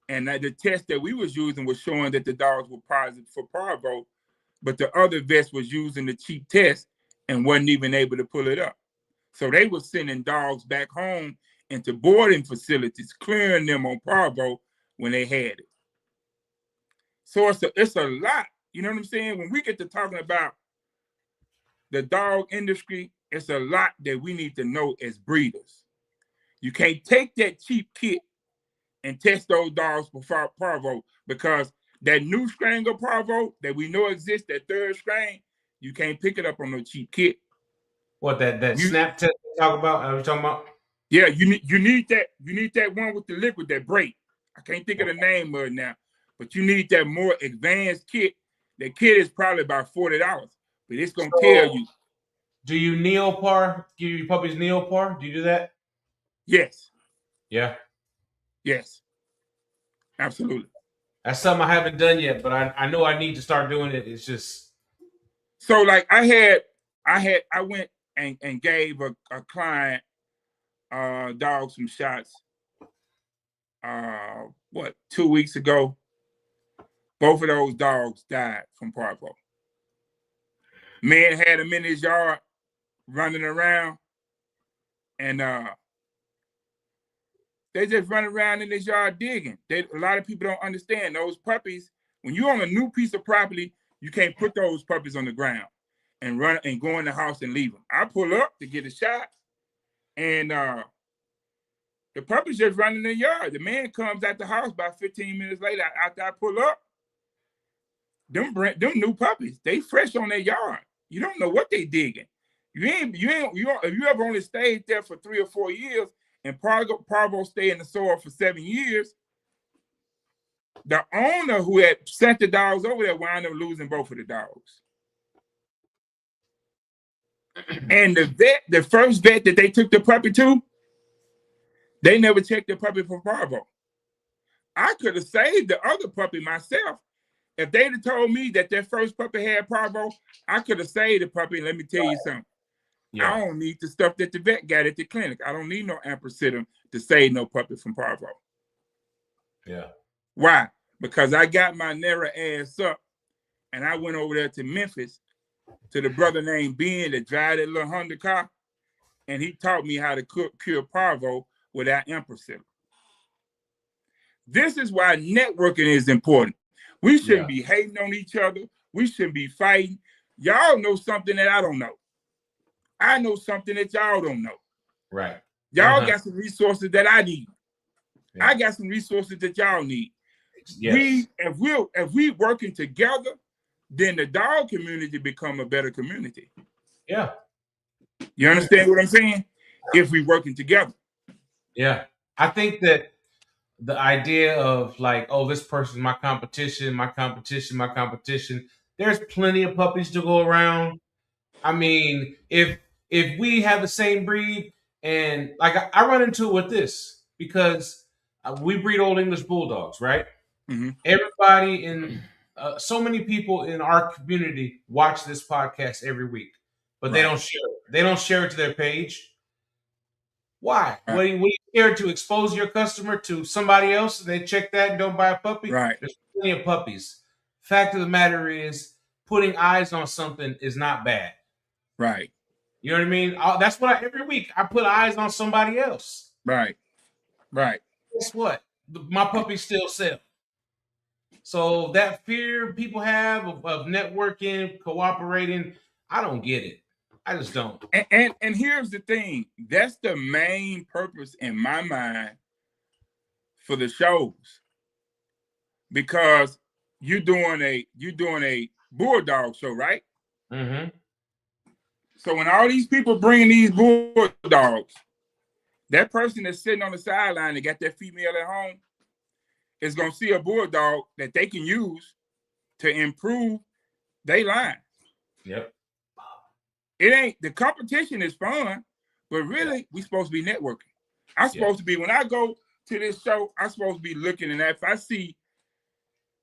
and the test that we was using was showing that the dogs were positive for parvo, but the other vets was using the cheap test and wasn't even able to pull it up. So they were sending dogs back home into boarding facilities, clearing them on parvo when they had it. So it's a lot. You know what I'm saying? When we get to talking about the dog industry, it's a lot that we need to know as breeders. You can't take that cheap kit and test those dogs for parvo, because that new strain of parvo that we know exists, that third strain, you can't pick it up on no cheap kit. What, that snap test you talk about? Are we talking about? Yeah, you need that one with the liquid that break. I can't think of the name of it now, but you need that more advanced kit. That kit is probably about $40, but it's gonna tell you. Do you neopar? Give your puppies neopar? Do you do that? Yes. Yeah. Yes. Absolutely. That's something I haven't done yet, but I know I need to start doing it. It's just. So like I had I went and gave a client dog some shots 2 weeks ago. Both of those dogs died from parvo. Man had them in his yard running around, and they just run around in his yard digging. A lot of people don't understand those puppies. When you're on a new piece of property, you can't put those puppies on the ground and run and go in the house and leave them. I pull up to get a shot, and the puppy's just running in the yard. The man comes out the house about 15 minutes later after I pull up. Them new puppies, they fresh on their yard. You don't know what they digging. If you ever only stayed there for 3 or 4 years and parvo stay in the soil for 7 years, the owner who had sent the dogs over there wound up losing both of the dogs. And the first vet that they took the puppy to, they never checked the puppy for parvo. I could have saved the other puppy myself. If they'd have told me that their first puppy had parvo, I could have saved the puppy. And let me tell you something. Yeah. I don't need the stuff that the vet got at the clinic. I don't need no ampicillin to save no puppy from parvo. Yeah. Why? Because I got my narrow ass up and I went over there to Memphis to the brother named Ben that drive that little Honda car, and he taught me how to cure parvo without ampicillin. This is why networking is important. We shouldn't be hating on each other. We shouldn't be fighting. Y'all know something that I don't know. I know something that y'all don't know. Right. Y'all got some resources that I need. Yeah. I got some resources that y'all need. Yes. If we working together, then the dog community become a better community. Yeah. You understand what I'm saying? If we working together. Yeah. I think that the idea of like, oh, this person's my competition. There's plenty of puppies to go around. I mean, if we have the same breed, and like I run into it with this because we breed Old English Bulldogs, right? Mm-hmm. Everybody in so many people in our community watch this podcast every week, but they don't share it. They don't share it to their page. Why? When you scared to expose your customer to somebody else and they check that and don't buy a puppy? Right. There's plenty of puppies. Fact of the matter is, putting eyes on something is not bad. Right. You know what I mean? That's what every week I put eyes on somebody else. Right. Right. Guess what? My puppies still sell. So that fear people have of networking, cooperating, I don't get it. I just don't. And here's the thing. That's the main purpose in my mind for the shows. Because you're doing a bulldog show, right? Mm-hmm. So when all these people bring these bulldogs, that person that's sitting on the sideline that got that female at home is going to see a bulldog that they can use to improve their line. Yep. It ain't, the competition is fun, but really we supposed to be networking. I'm supposed to be, when I go to this show, I'm supposed to be looking, and if I see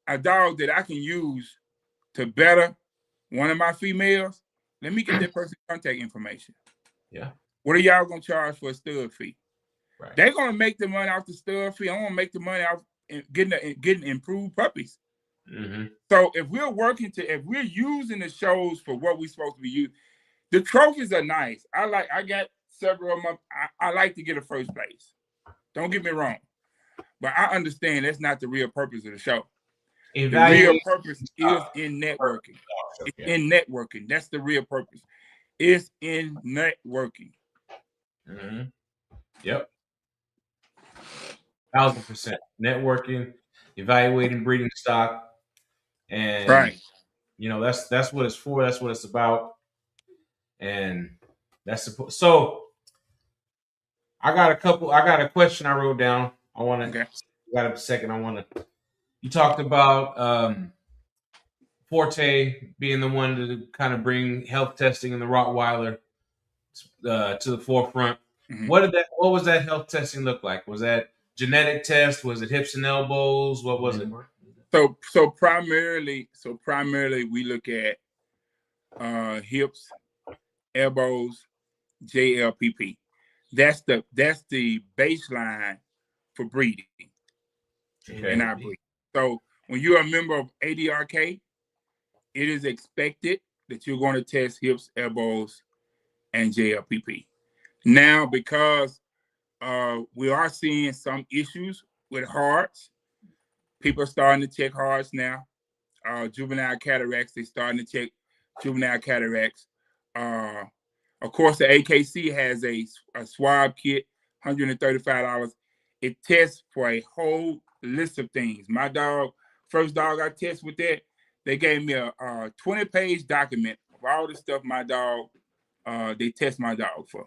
a dog that I can use to better one of my females, let me get that person's contact information. Yeah. What are y'all gonna charge for a stud fee? Right. They're gonna make the money off the stud fee. I'm gonna make the money off getting improved puppies. Mm-hmm. So if we're using the shows for what we're supposed to be using, the trophies are nice. I got several of them. I like to get a first place. Don't get me wrong, but I understand that's not the real purpose of the show. The real purpose is in networking. It's in networking. That's the real purpose. It's in networking. Mm-hmm. Yep. 1,000%. Networking, evaluating breeding stock, and that's what it's for. That's what it's about. And so. I got a question I wrote down. Got a second. You talked about Forte being the one to kind of bring health testing in the Rottweiler to the forefront. Mm-hmm. What was that health testing look like? Was that genetic test? Was it hips and elbows? What was it? So primarily we look at hips elbows, JLPP. That's the baseline for breeding in our breed. So when you're a member of ADRK, it is expected that you're going to test hips, elbows, and JLPP. Now, because we are seeing some issues with hearts, people are starting to check hearts now. Juvenile cataracts, they're starting to check juvenile cataracts. Of course, the AKC has a swab kit, $135. It tests for a whole list of things. My dog, first dog I test with that, they gave me a 20-page document of all the stuff my dog, they test my dog for.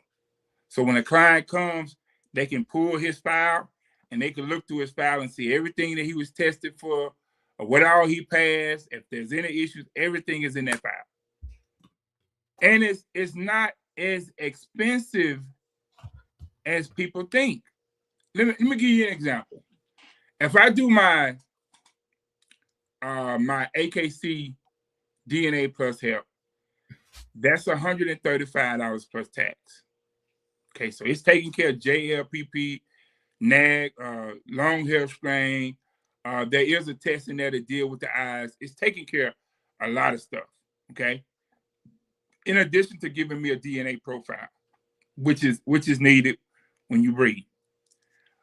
So when a client comes, they can pull his file and they can look through his file and see everything that he was tested for, or what all he passed. If there's any issues, everything is in that file. And it's not as expensive as people think. Let me give you an example. If I do my my AKC DNA plus help, that's $135 plus tax. Okay, so it's taking care of JLPP, NAG, long hair strain. There is a test in there to deal with the eyes. It's taking care of a lot of stuff. Okay. In addition to giving me a DNA profile, which is needed when you breed.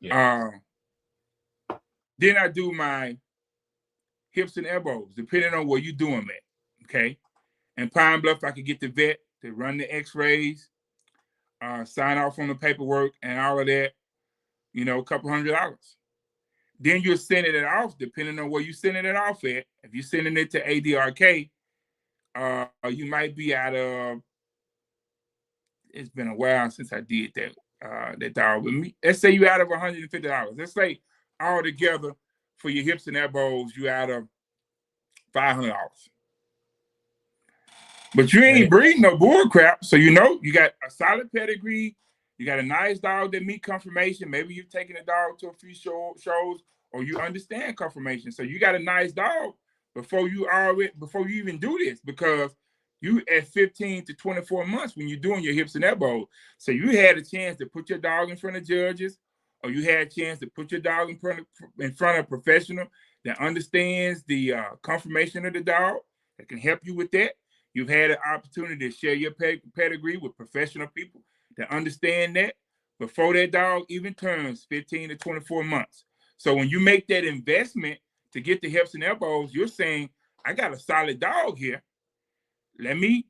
Yeah. Then I do my hips and elbows, depending on where you're doing that. Okay. In Pine Bluff, I could get the vet to run the x-rays, sign off on the paperwork and all of that, you know, a couple $100. Then you're sending it off, depending on where you're sending it off at. If you're sending it to ADRK, you might be out of, it's been a while since I did that dog with me. Let's say you're out of $150. Let's say all together for your hips and elbows, you're out of $500. But you ain't breeding no bull crap. So you know you got a solid pedigree, you got a nice dog that meet conformation. Maybe you've taken a dog to a few shows or you understand conformation. So you got a nice dog before you even do this, because you at 15 to 24 months when you're doing your hips and elbows. So you had a chance to put your dog in front of judges, or you had a chance to put your dog in front of a professional that understands the conformation of the dog, that can help you with that. You've had an opportunity to share your pedigree with professional people that understand that before that dog even turns 15 to 24 months. So when you make that investment to get the hips and elbows, you're saying, I got a solid dog here. Let me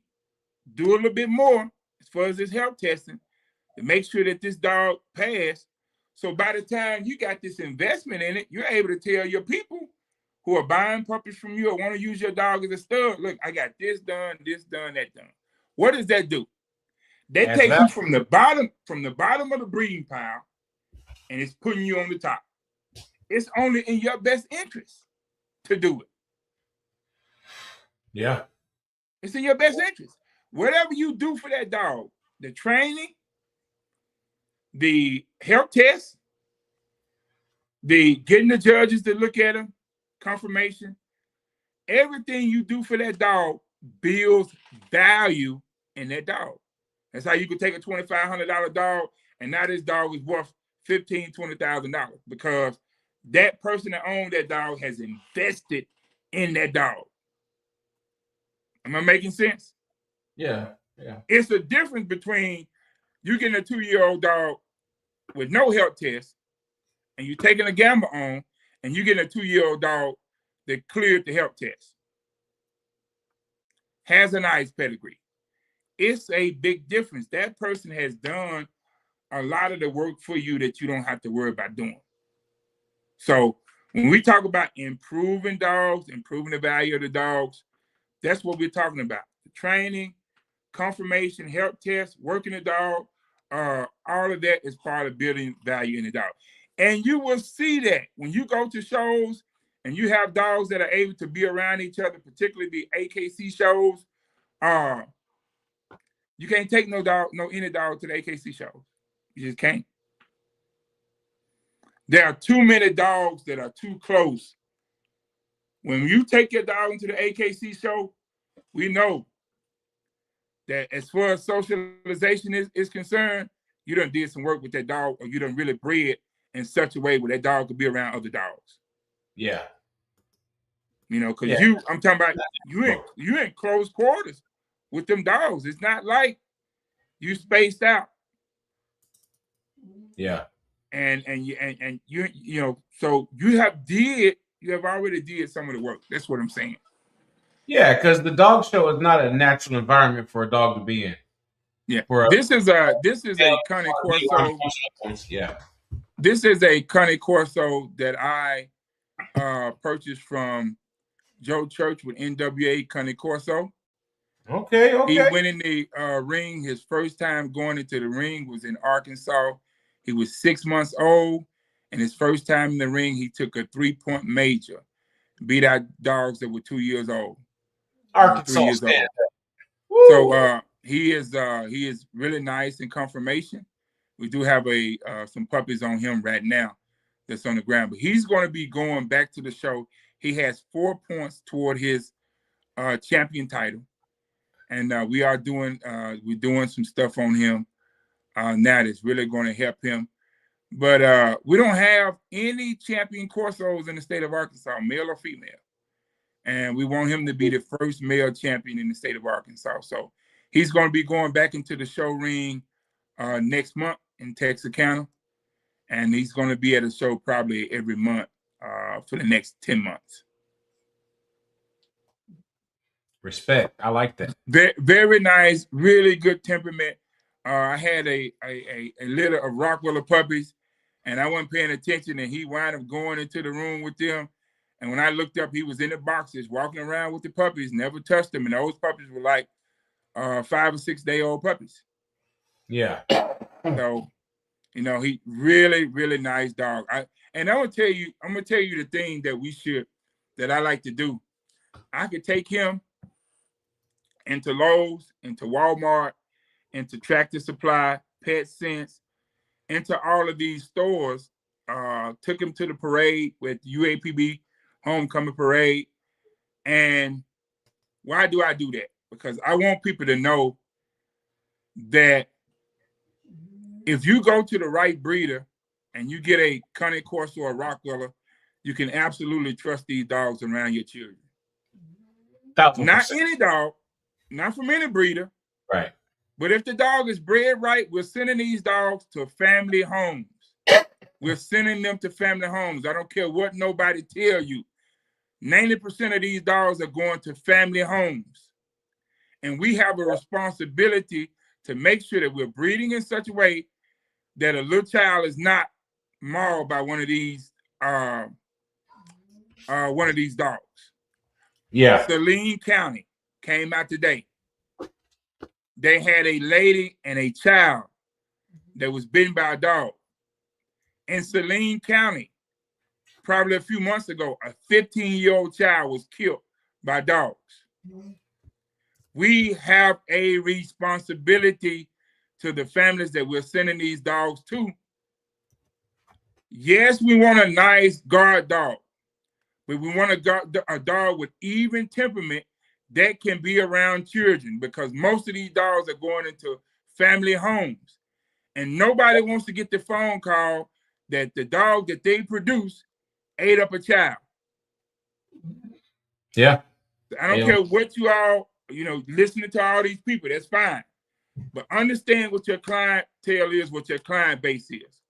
do a little bit more as far as this health testing to make sure that this dog passed. So by the time you got this investment in it, you're able to tell your people who are buying puppies from you or want to use your dog as a stud, look, I got this done, that done. What does that do? That takes you from the bottom of the breeding pile, and it's putting you on the top. It's only in your best interest to do it. Yeah. It's in your best interest. Whatever you do for that dog, the training, the health test, the getting the judges to look at him, confirmation, everything you do for that dog builds value in that dog. That's how you could take a $2,500 dog, and now this dog is worth $15,000, $20,000 because that person that owned that dog has invested in that dog. Am I making sense? Yeah, yeah. It's the difference between you getting a 2-year-old dog with no health test and you taking a gamble on, and you getting a 2-year-old dog that cleared the health test, has a nice pedigree. It's a big difference. That person has done a lot of the work for you that you don't have to worry about doing. So when we talk about improving dogs, improving the value of the dogs, that's what we're talking about. The training, confirmation, health tests, working the dog, all of that is part of building value in the dog. And you will see that when you go to shows and you have dogs that are able to be around each other, particularly the AKC shows, you can't take any dog to the AKC shows. You just can't. There are too many dogs that are too close. When you take your dog into the AKC show, we know that as far as socialization is concerned, you done did some work with that dog, or you done really bred in such a way where that dog could be around other dogs. Yeah. You know, because Yeah. I'm talking about you in close quarters with them dogs. It's not like you spaced out. Yeah. And you know, so you have already did some of the work. That's what I'm saying. Yeah, because the dog show is not a natural environment for a dog to be in. Yeah. For This is a Cane Corso. Yeah. This is a Cane Corso that I purchased from Joe Church with NWA Cane Corso. Okay. He Okay. went in the ring. His first time going into the ring was in Arkansas. He was 6 months old, and his first time in the ring, he took a 3-point major, beat out dogs that were 2 years old, 3 Arkansas years stand. old. So he is really nice in conformation. We do have some puppies on him right now that's on the ground, but he's going to be going back to the show. He has 4 points toward his champion title. And we're doing some stuff on him now that's really going to help him. But we don't have any champion Corsos in the state of Arkansas, male or female. And we want him to be the first male champion in the state of Arkansas. So he's going to be going back into the show ring next month in Texarkana. And he's going to be at a show probably every month for the next 10 months. Respect. I like that. Very, very nice, really good temperament. I had a litter of Rottweiler puppies, and I wasn't paying attention, and he wound up going into the room with them. And when I looked up, he was in the boxes, walking around with the puppies, never touched them. And those puppies were like 5 or 6 day old puppies. Yeah. So, you know, he really, really nice dog. I'm gonna tell you the thing that I like to do. I could take him into Lowe's, into Walmart, into Tractor Supply, Pet Sense, into all of these stores. Took him to the parade with UAPB homecoming parade. And why do I do that? Because I want people to know that if you go to the right breeder and you get a Cane Corso or Rottweiler, you can absolutely trust these dogs around your children. 1,000%. Not any dog, not from any breeder. Right. But if the dog is bred right, we're sending these dogs to family homes. We're sending them to family homes. I don't care what nobody tell you. 90% of these dogs are going to family homes. And we have a responsibility to make sure that we're breeding in such a way that a little child is not mauled by one of these dogs. Yeah. Saline County came out today. They had a lady and a child that was bitten by a dog. In Saline County, probably a few months ago, a 15-year-old child was killed by dogs. We have a responsibility to the families that we're sending these dogs to. Yes, we want a nice guard dog, but we want a dog with even temperament that can be around children, because most of these dogs are going into family homes. And nobody wants to get the phone call that the dog that they produce ate up a child. Yeah. I don't care what you all, listening to all these people, that's fine. But understand what your clientele is, what your client base is.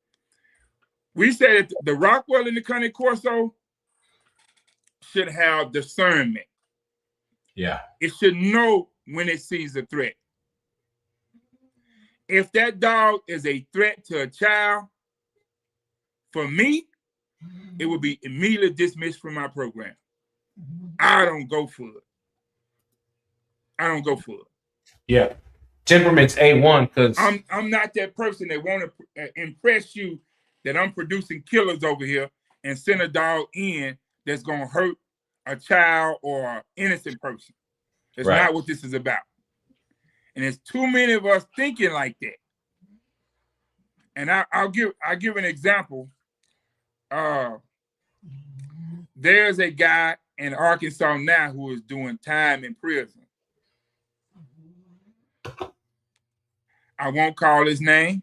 We said that the Rottweiler and the Cane Corso should have discernment. Yeah. It should know when it sees a threat. If that dog is a threat to a child, for me, it would be immediately dismissed from my program. I don't go for it. Yeah. Temperament's A1 because I'm not that person that want to impress you that I'm producing killers over here and send a dog in that's going to hurt a child or an innocent person. That's not what this is about. And there's too many of us thinking like that. And I'll give an example. There's a guy in Arkansas now who is doing time in prison. I won't call his name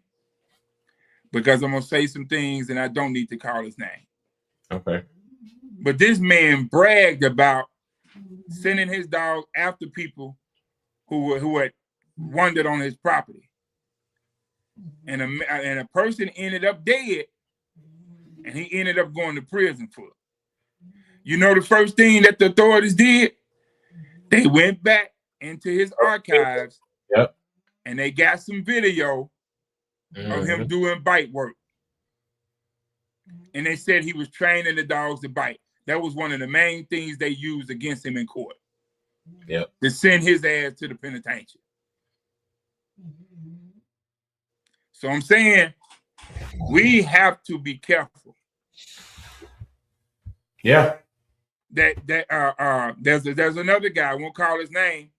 because I'm gonna say some things and I don't need to call his name. Okay. But this man bragged about sending his dog after people who had wandered on his property, and a person ended up dead, and he ended up going to prison for it. You know the first thing that the authorities did? They went back into his archives. Yep. And they got some video of him doing bite work. And they said he was training the dogs to bite. That was one of the main things they used against him in court. Yep. To send his ass to the penitentiary. So I'm saying we have to be careful. Yeah. There's another guy, I won't call his name.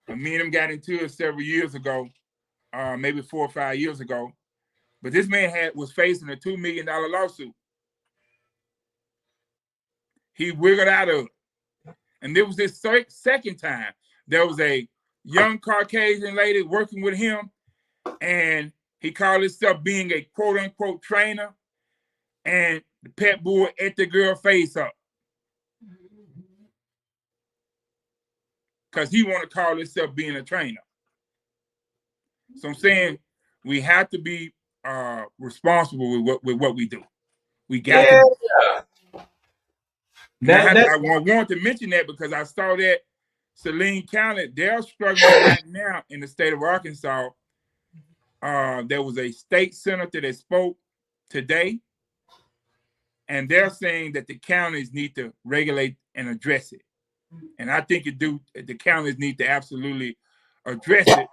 Me and him got into it several years ago, maybe 4 or 5 years ago. But this man was facing a $2 million lawsuit. He wiggled out of it. And there was this second time. There was a young Caucasian lady working with him, and he called himself being a quote-unquote trainer, and the pet bull ate the girl face up. Because he want to call himself being a trainer. So I'm saying we have to be responsible with what we do. We got to. I want to mention that because I saw that Saline County, they're struggling right now in the state of Arkansas. There was a state senator that spoke today, and they're saying that the counties need to regulate and address it. And I think the counties need to absolutely address it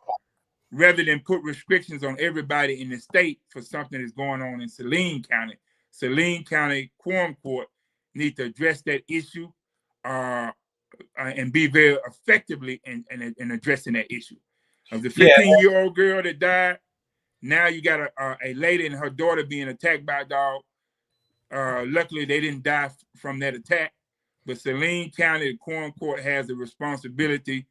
rather than put restrictions on everybody in the state for something that's going on in Saline County. Saline County Quorum Court need to address that issue and be very effectively in addressing that issue. Of the 15-year-old girl that died, now you got a lady and her daughter being attacked by a dog. Luckily, they didn't die from that attack. But Saline County, the Quorum Court has the responsibility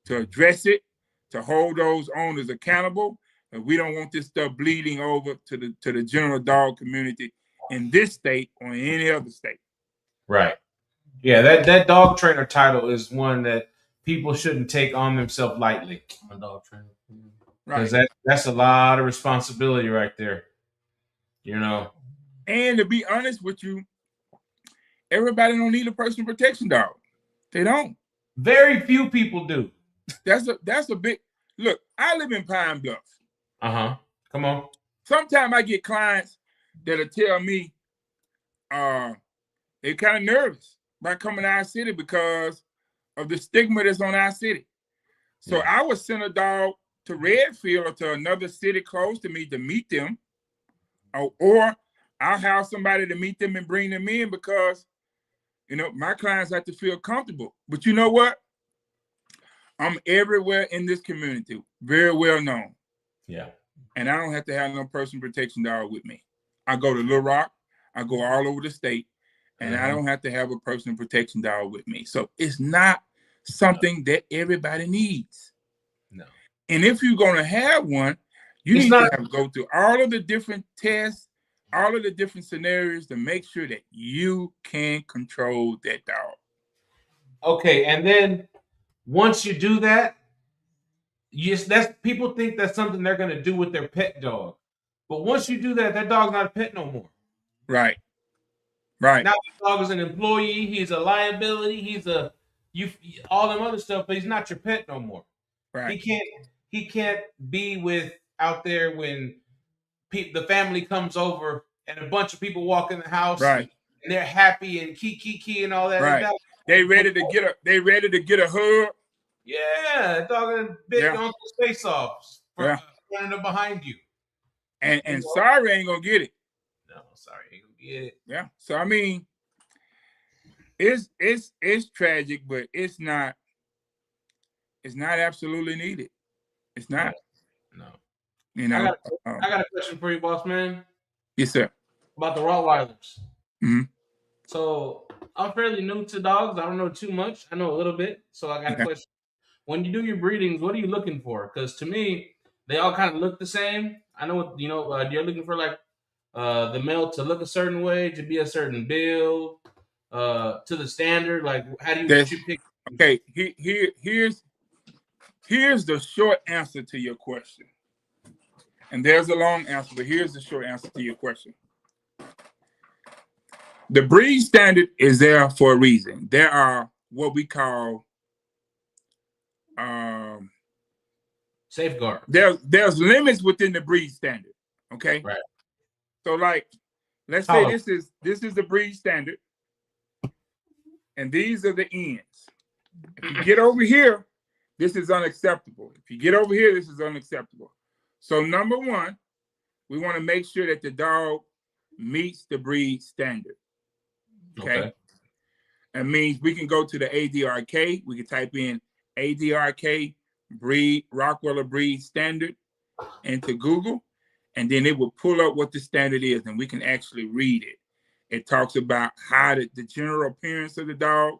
to address it, to hold those owners accountable. And we don't want this stuff bleeding over to the general dog community in this state or in any other state. Right. Yeah, that dog trainer title is one that people shouldn't take on themselves lightly. A dog trainer. Because that's a lot of responsibility right there. You know. And to be honest with you, everybody don't need a personal protection dog. They don't. Very few people do. That's a big look. I live in Pine Bluff. Come on. Sometimes I get clients that'll tell me they're kind of nervous about coming to our city because of the stigma that's on our city. So I would send a dog to Redfield or to another city close to me to meet them, or I'll have somebody to meet them and bring them in because, my clients have to feel comfortable. But you know what? I'm everywhere in this community, very well known. Yeah. And I don't have to have no personal protection dog with me. I go to Little Rock. I go all over the state. And I don't have to have a personal protection dog with me. So it's not something that everybody needs. No. And if you're going to have one, you need to go through all of the different tests, all of the different scenarios to make sure that you can control that dog. Okay, and then once you do that, people think that's something they're going to do with their pet dog. But once you do that, that dog's not a pet no more. Right. Now the dog is an employee. He's a liability. He's all them other stuff, but he's not your pet no more. Right. He can't be out there when the family comes over and a bunch of people walk in the house. Right. And they're happy and key and all that. Right. They ready to get a hug. Yeah, dog bit your uncle's face off for running up behind you. And sorry ain't gonna get it. No, sorry ain't gonna get it. Yeah. So I mean, it's tragic, but it's not absolutely needed. It's not. No. I got a question for you, boss man. Yes, sir. About the Rottweilers. Mm-hmm. So I'm fairly new to dogs. I don't know too much. I know a little bit. So I got a question. When you do your breedings, what are you looking for? Because to me, they all kind of look the same. I know what you're looking for, like the male to look a certain way, to be a certain build, to the standard. Like, how do you pick? Okay. Here's the short answer to your question. And there's a long answer, but here's the short answer to your question. The breed standard is there for a reason. There are what we call Safeguard. There's limits within the breed standard. Okay. Right. So, like, let's say this is the breed standard, and these are the ends. If you get over here, this is unacceptable. If you get over here, this is unacceptable. So, number one, we want to make sure that the dog meets the breed standard. Okay. That means we can go to the ADRK. We can type in ADRK breed, Rottweiler breed standard into Google, and then it will pull up what the standard is, and we can actually read it. It talks about how the general appearance of the dog,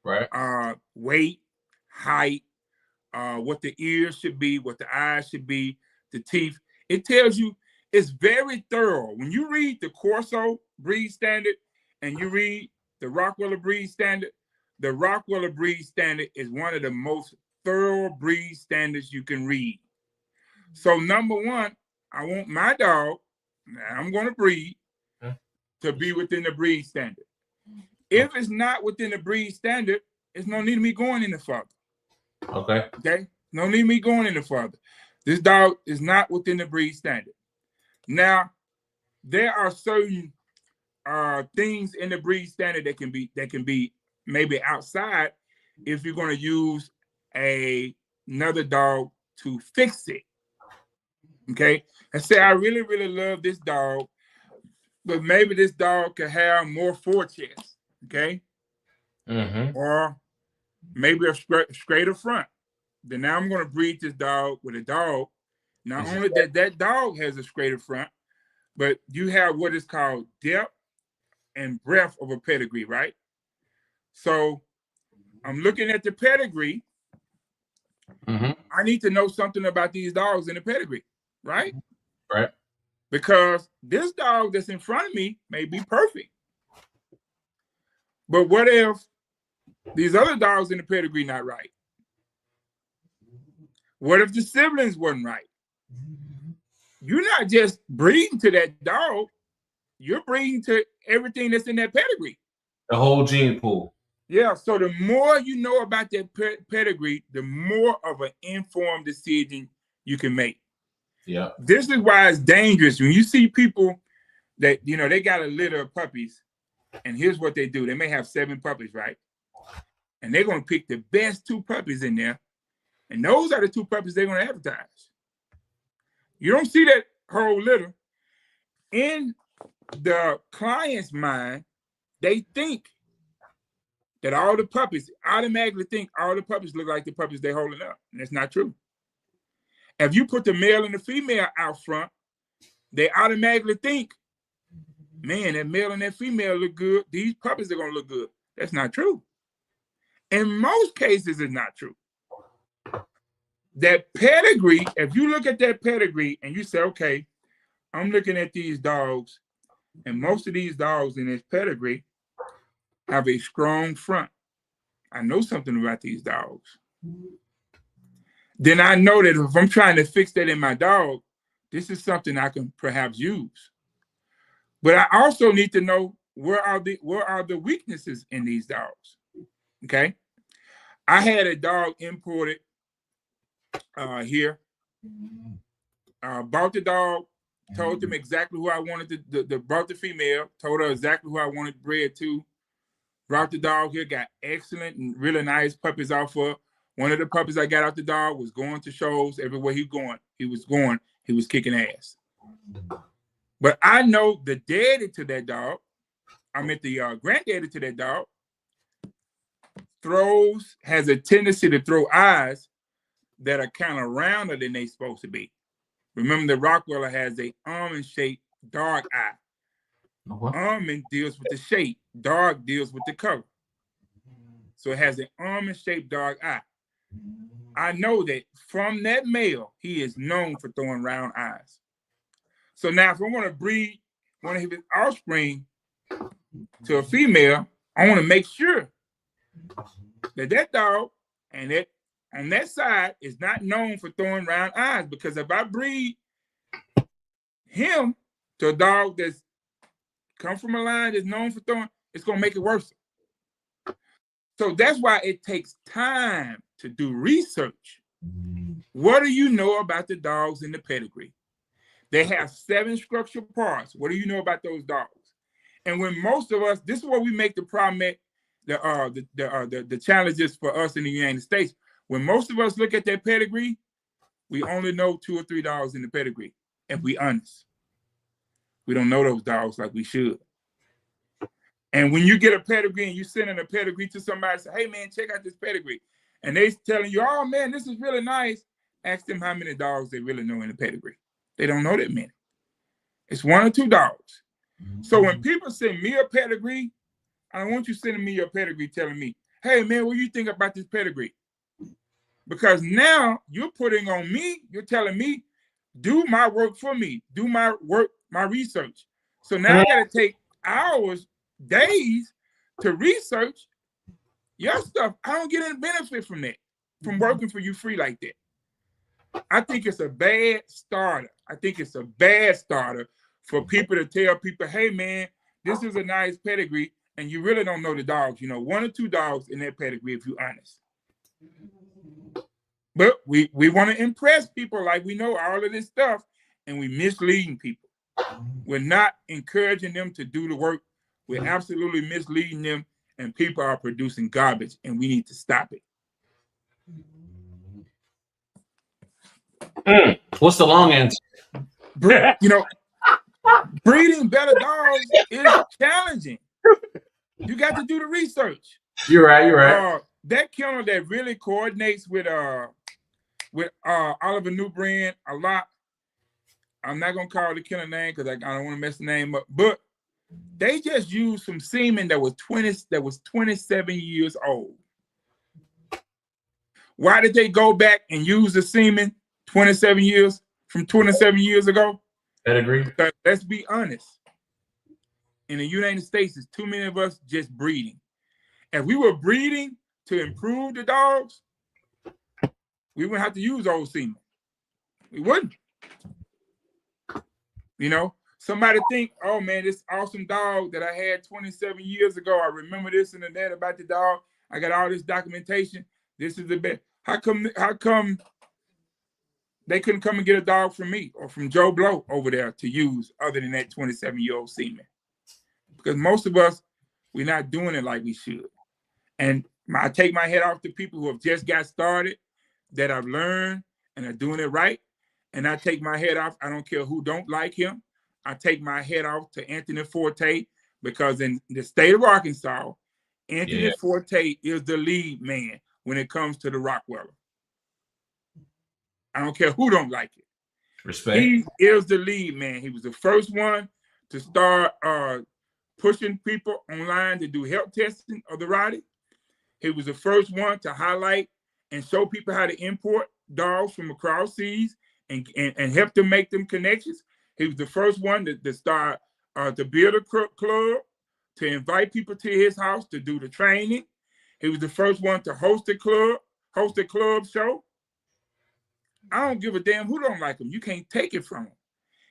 right? Weight, height, what the ears should be, what the eyes should be, the teeth. It tells you, it's very thorough. When you read the Corso breed standard and you read the Rottweiler breed standard, the Rottweiler breed standard is one of the most thorough breed standards you can read. So, number one, I want my dog, I'm going to breed, to be within the breed standard. If it's not within the breed standard, there's no need of me going any further. Okay? No need of me going any further. This dog is not within the breed standard. Now, there are certain things in the breed standard that can be maybe outside if you're going to use another dog to fix it. Okay, and say I really, really love this dog, but maybe this dog could have more forechest. Okay, or maybe a straighter front. Then now I'm going to breed this dog with a dog. Not only that dog has a straighter front, but you have what is called depth and breadth of a pedigree, right? So I'm looking at the pedigree. I need to know something about these dogs in the pedigree, right? Right. Because this dog that's in front of me may be perfect. But what if these other dogs in the pedigree not right? What if the siblings wasn't right? You're not just breeding to that dog, you're breeding to everything that's in that pedigree. The whole gene pool. Yeah, so the more you know about that pedigree, the more of an informed decision you can make. Yeah. This is why it's dangerous. When you see people that, they got a litter of puppies, and here's what they do. They may have 7 puppies, right? And they're going to pick the best 2 puppies in there, and those are the 2 puppies they're going to advertise. You don't see that whole litter. In the client's mind, they think that all the puppies, automatically think all the puppies look like the puppies they're holding up. And that's not true. If you put the male and the female out front, they automatically think, man, that male and that female look good. These puppies are going to look good. That's not true. In most cases, it's not true. That pedigree, if you look at that pedigree and you say, okay, I'm looking at these dogs, and most of these dogs in this pedigree have a strong front. I know something about these dogs. Then I know that if I'm trying to fix that in my dog, this is something I can perhaps use. But I also need to know where are the weaknesses in these dogs. Okay. I had a dog imported here. Bought the dog, told them exactly who I wanted brought the female, told her exactly who I wanted bred to. Brought the dog here, got excellent and really nice puppies off her. One of the puppies I got out the dog was going to shows everywhere he was kicking ass. But I know the daddy to that dog, the granddaddy to that dog, has a tendency to throw eyes that are kind of rounder than they're supposed to be. Remember, the Rottweiler has a almond-shaped dark eye. Almond deals with the shape. Dark deals with the color. So it has an almond-shaped dark eye. I know that from that male, he is known for throwing round eyes. So now if I want to breed one of his offspring to a female, I want to make sure that that dog and that on that side is not known for throwing round eyes, because if I breed him to a dog that's come from a line that's known for throwing, it's gonna make it worse. So that's why it takes time to do research. What do you know about the dogs in the pedigree? They have 7 structural parts. What do you know about those dogs? And when most of us, this is where we make the problem at the challenges for us in the United States. When most of us look at their pedigree, we only know 2 or 3 dogs in the pedigree. If we honest, we don't know those dogs like we should. And when you get a pedigree and you send in a pedigree to somebody, say, hey man, check out this pedigree. And they telling you, oh man, this is really nice. Ask them how many dogs they really know in the pedigree. They don't know that many. It's 1 or 2 dogs. So when people send me a pedigree, I don't want you sending me your pedigree telling me, hey man, what do you think about this pedigree? Because now you're putting on me, you're telling me, do my work for me, do my work, my research. So now I gotta take hours, days to research your stuff. I don't get any benefit from that, from working for you free like that. I think it's a bad starter. I think it's a bad starter for people to tell people, hey man, this is a nice pedigree, and you really don't know the dogs. You know, 1 or 2 dogs in that pedigree, if you're honest. But we want to impress people like we know all of this stuff, and we misleading people. We're not encouraging them to do the work. We're absolutely misleading them, and people are producing garbage, and we need to stop it. What's the long answer? You know, breeding better dogs is challenging. You got to do the research. You're right. You're right. That kennel that really coordinates with Oliver Newbrand a lot. I'm not gonna call the kennel name because I don't want to mess the name up. But they just used some semen that was 27 years old. Why did they go back and use the semen 27 years from 27 years ago? Pedigree. Let's be honest. In the United States, there's too many of us just breeding. If we were breeding to improve the dogs, we wouldn't have to use old semen. We wouldn't. You know, somebody think, oh man, this awesome dog that I had 27 years ago, I remember this and that about the dog. I got all this documentation. This is the best. How come they couldn't come and get a dog from me or from Joe Blow over there to use other than that 27-year-old semen? Because most of us, we're not doing it like we should. And I take my head off to people who have just got started, that I've learned and are doing it right. And I take my head off. I don't care who don't like him. I take my head off to Anthony Forte, because in the state of Arkansas, Anthony Forte is the lead man when it comes to the Rottweiler. I don't care who don't like it. Respect. He is the lead man. He was the first one to start pushing people online to do health testing of the Rottie. He was the first one to highlight and show people how to import dogs from across seas and help them make them connections. He was the first one to start to build a club, to invite people to his house to do the training. He was the first one to host a club show. I don't give a damn who don't like him. You can't take it from him.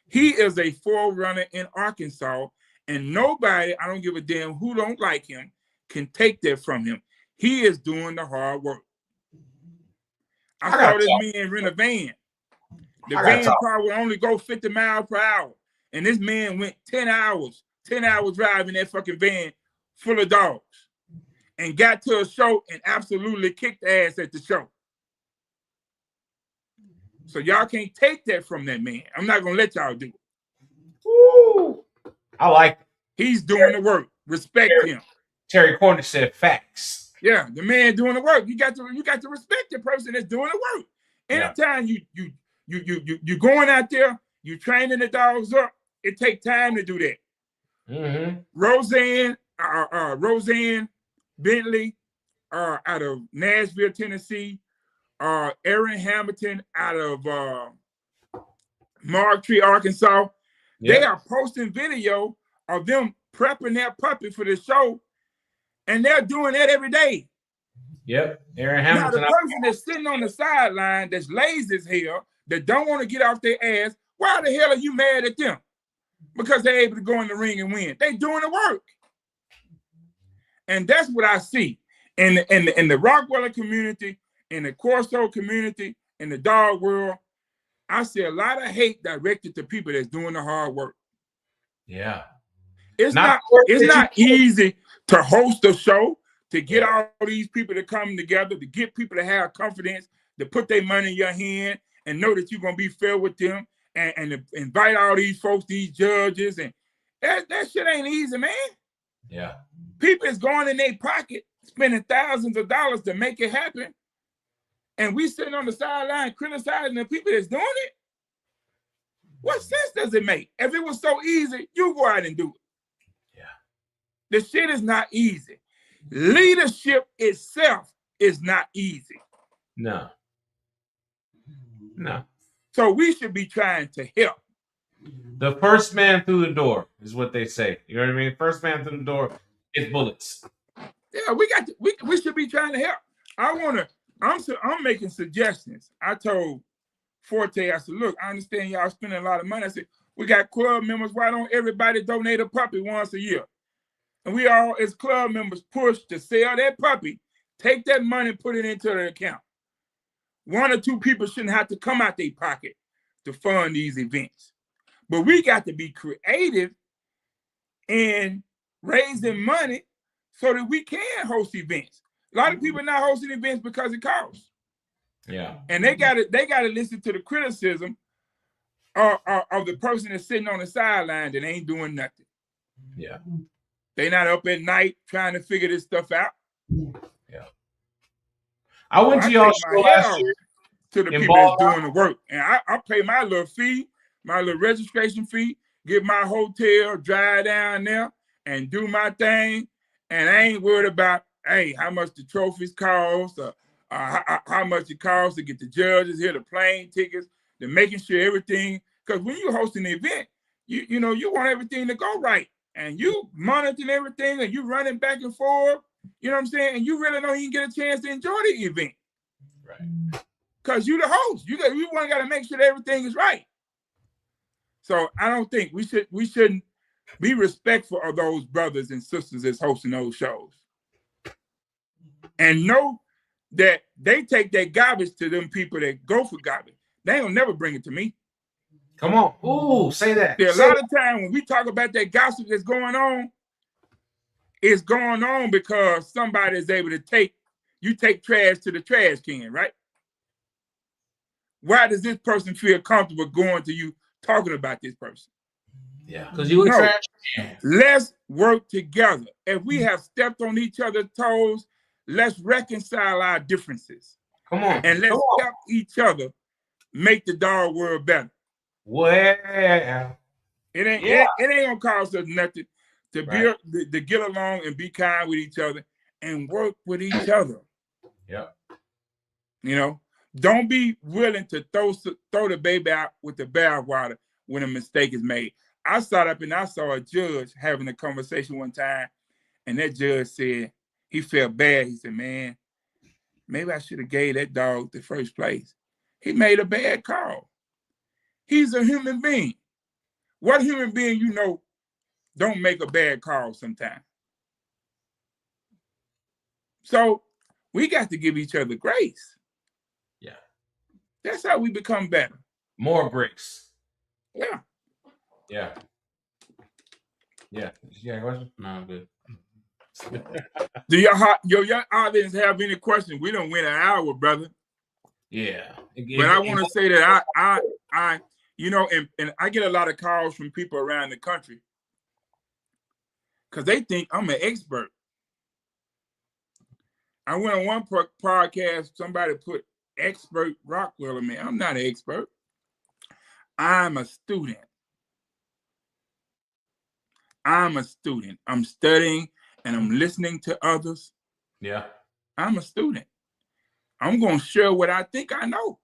He is a forerunner in Arkansas, and nobody, I don't give a damn who don't like him, can take that from him. He is doing the hard work. I saw this man rent a van. The van probably would only go 50 miles per hour. And this man went 10 hours driving that fucking van full of dogs and got to a show and absolutely kicked ass at the show. So y'all can't take that from that man. I'm not going to let y'all do it. Woo. I like it. He's doing the work. Respect him. Terry Cornish said facts. Yeah, the man doing the work. You got to respect the person that's doing the work. Anytime you going out there, you training the dogs up, it takes time to do that. Mm-hmm. Roseanne Bentley out of Nashville, Tennessee, Aaron Hamilton out of Marktree, Arkansas. Yep. They are posting video of them prepping their puppy for the show, and they're doing that every day. Yep. Aaron Now, the Hamilton. person that's sitting on the sideline that's lazy as hell, that don't want to get off their ass, why the hell are you mad at them? Because they're able to go in the ring and win. They doing the work. And that's what I see in the Rottweiler community, in the Corso community, in the dog world. I see a lot of hate directed to people that's doing the hard work. Yeah. It's not easy to host a show, to get all these people to come together, to get people to have confidence, to put their money in your hand and know that you're going to be fair with them, and to invite all these folks, these judges. And that shit ain't easy, man. Yeah. People is going in their pocket, spending thousands of dollars to make it happen. And we sitting on the sideline criticizing the people that's doing it. What sense does it make? If it was so easy, you go out and do it. Yeah. The shit is not easy. Leadership itself is not easy. No. No. So we should be trying to help. The first man through the door is what they say. You know what I mean? First man through the door is bullets. Yeah, we should be trying to help. I'm making suggestions. I told Forte, I said, look, I understand y'all spending a lot of money. I said, we got club members. Why don't everybody donate a puppy once a year? And we all, as club members, push to sell that puppy, take that money, put it into their account. One or two people shouldn't have to come out their pocket to fund these events. But we got to be creative in raising money so that we can host events. A lot of people are not hosting events because it costs. Yeah. And they gotta listen to the criticism of the person that's sitting on the sideline that ain't doing nothing. Yeah. They not up at night trying to figure this stuff out. Yeah. I went to y'all show last year to the people that's doing the work. And I pay my little fee, my little registration fee, get my hotel, drive down there and do my thing. And I ain't worried about, hey, how much the trophies cost, or how much it costs to get the judges here, the plane tickets, the making sure everything. Because when you're hosting an event, you know, you want everything to go right. And you monitoring everything and you running back and forth, you know what I'm saying? And you really don't even get a chance to enjoy the event. Right. Because you the host. You want to make sure that everything is right. So I don't think we shouldn't be respectful of those brothers and sisters that's hosting those shows. And know that they take that garbage to them people that go for garbage. They don't never bring it to me. Come on. Ooh, say that. There's a lot of time when we talk about that gossip that's going on, it's going on because somebody is able to take trash to the trash can, right? Why does this person feel comfortable going to you talking about this person? Yeah, because you were trash. Let's work together. If we have stepped on each other's toes, let's reconcile our differences. Come on. And let's help each other make the dog world better. Well, it ain't gonna cost us nothing to build, to get along and be kind with each other and work with each other. Yeah. You know, don't be willing to throw the baby out with the bathwater when a mistake is made. I sat up and I saw a judge having a conversation one time, and that judge said he felt bad. He said, man, maybe I should have gave that dog the first place. He made a bad call. He's a human being. What human being you know don't make a bad call sometimes? So we got to give each other grace. Yeah. That's how we become better. More grace. Yeah. Yeah. Yeah. You got a question? No, I'm good. Do your young audience have any questions? We don't win an hour, brother. Yeah. But I want to say that I you know, and I get a lot of calls from people around the country because they think I'm an expert. I went on one podcast, somebody put expert Rottweiler, man. I'm not an expert. I'm a student. I'm a student. I'm studying and I'm listening to others. Yeah. I'm a student. I'm going to share what I think I know.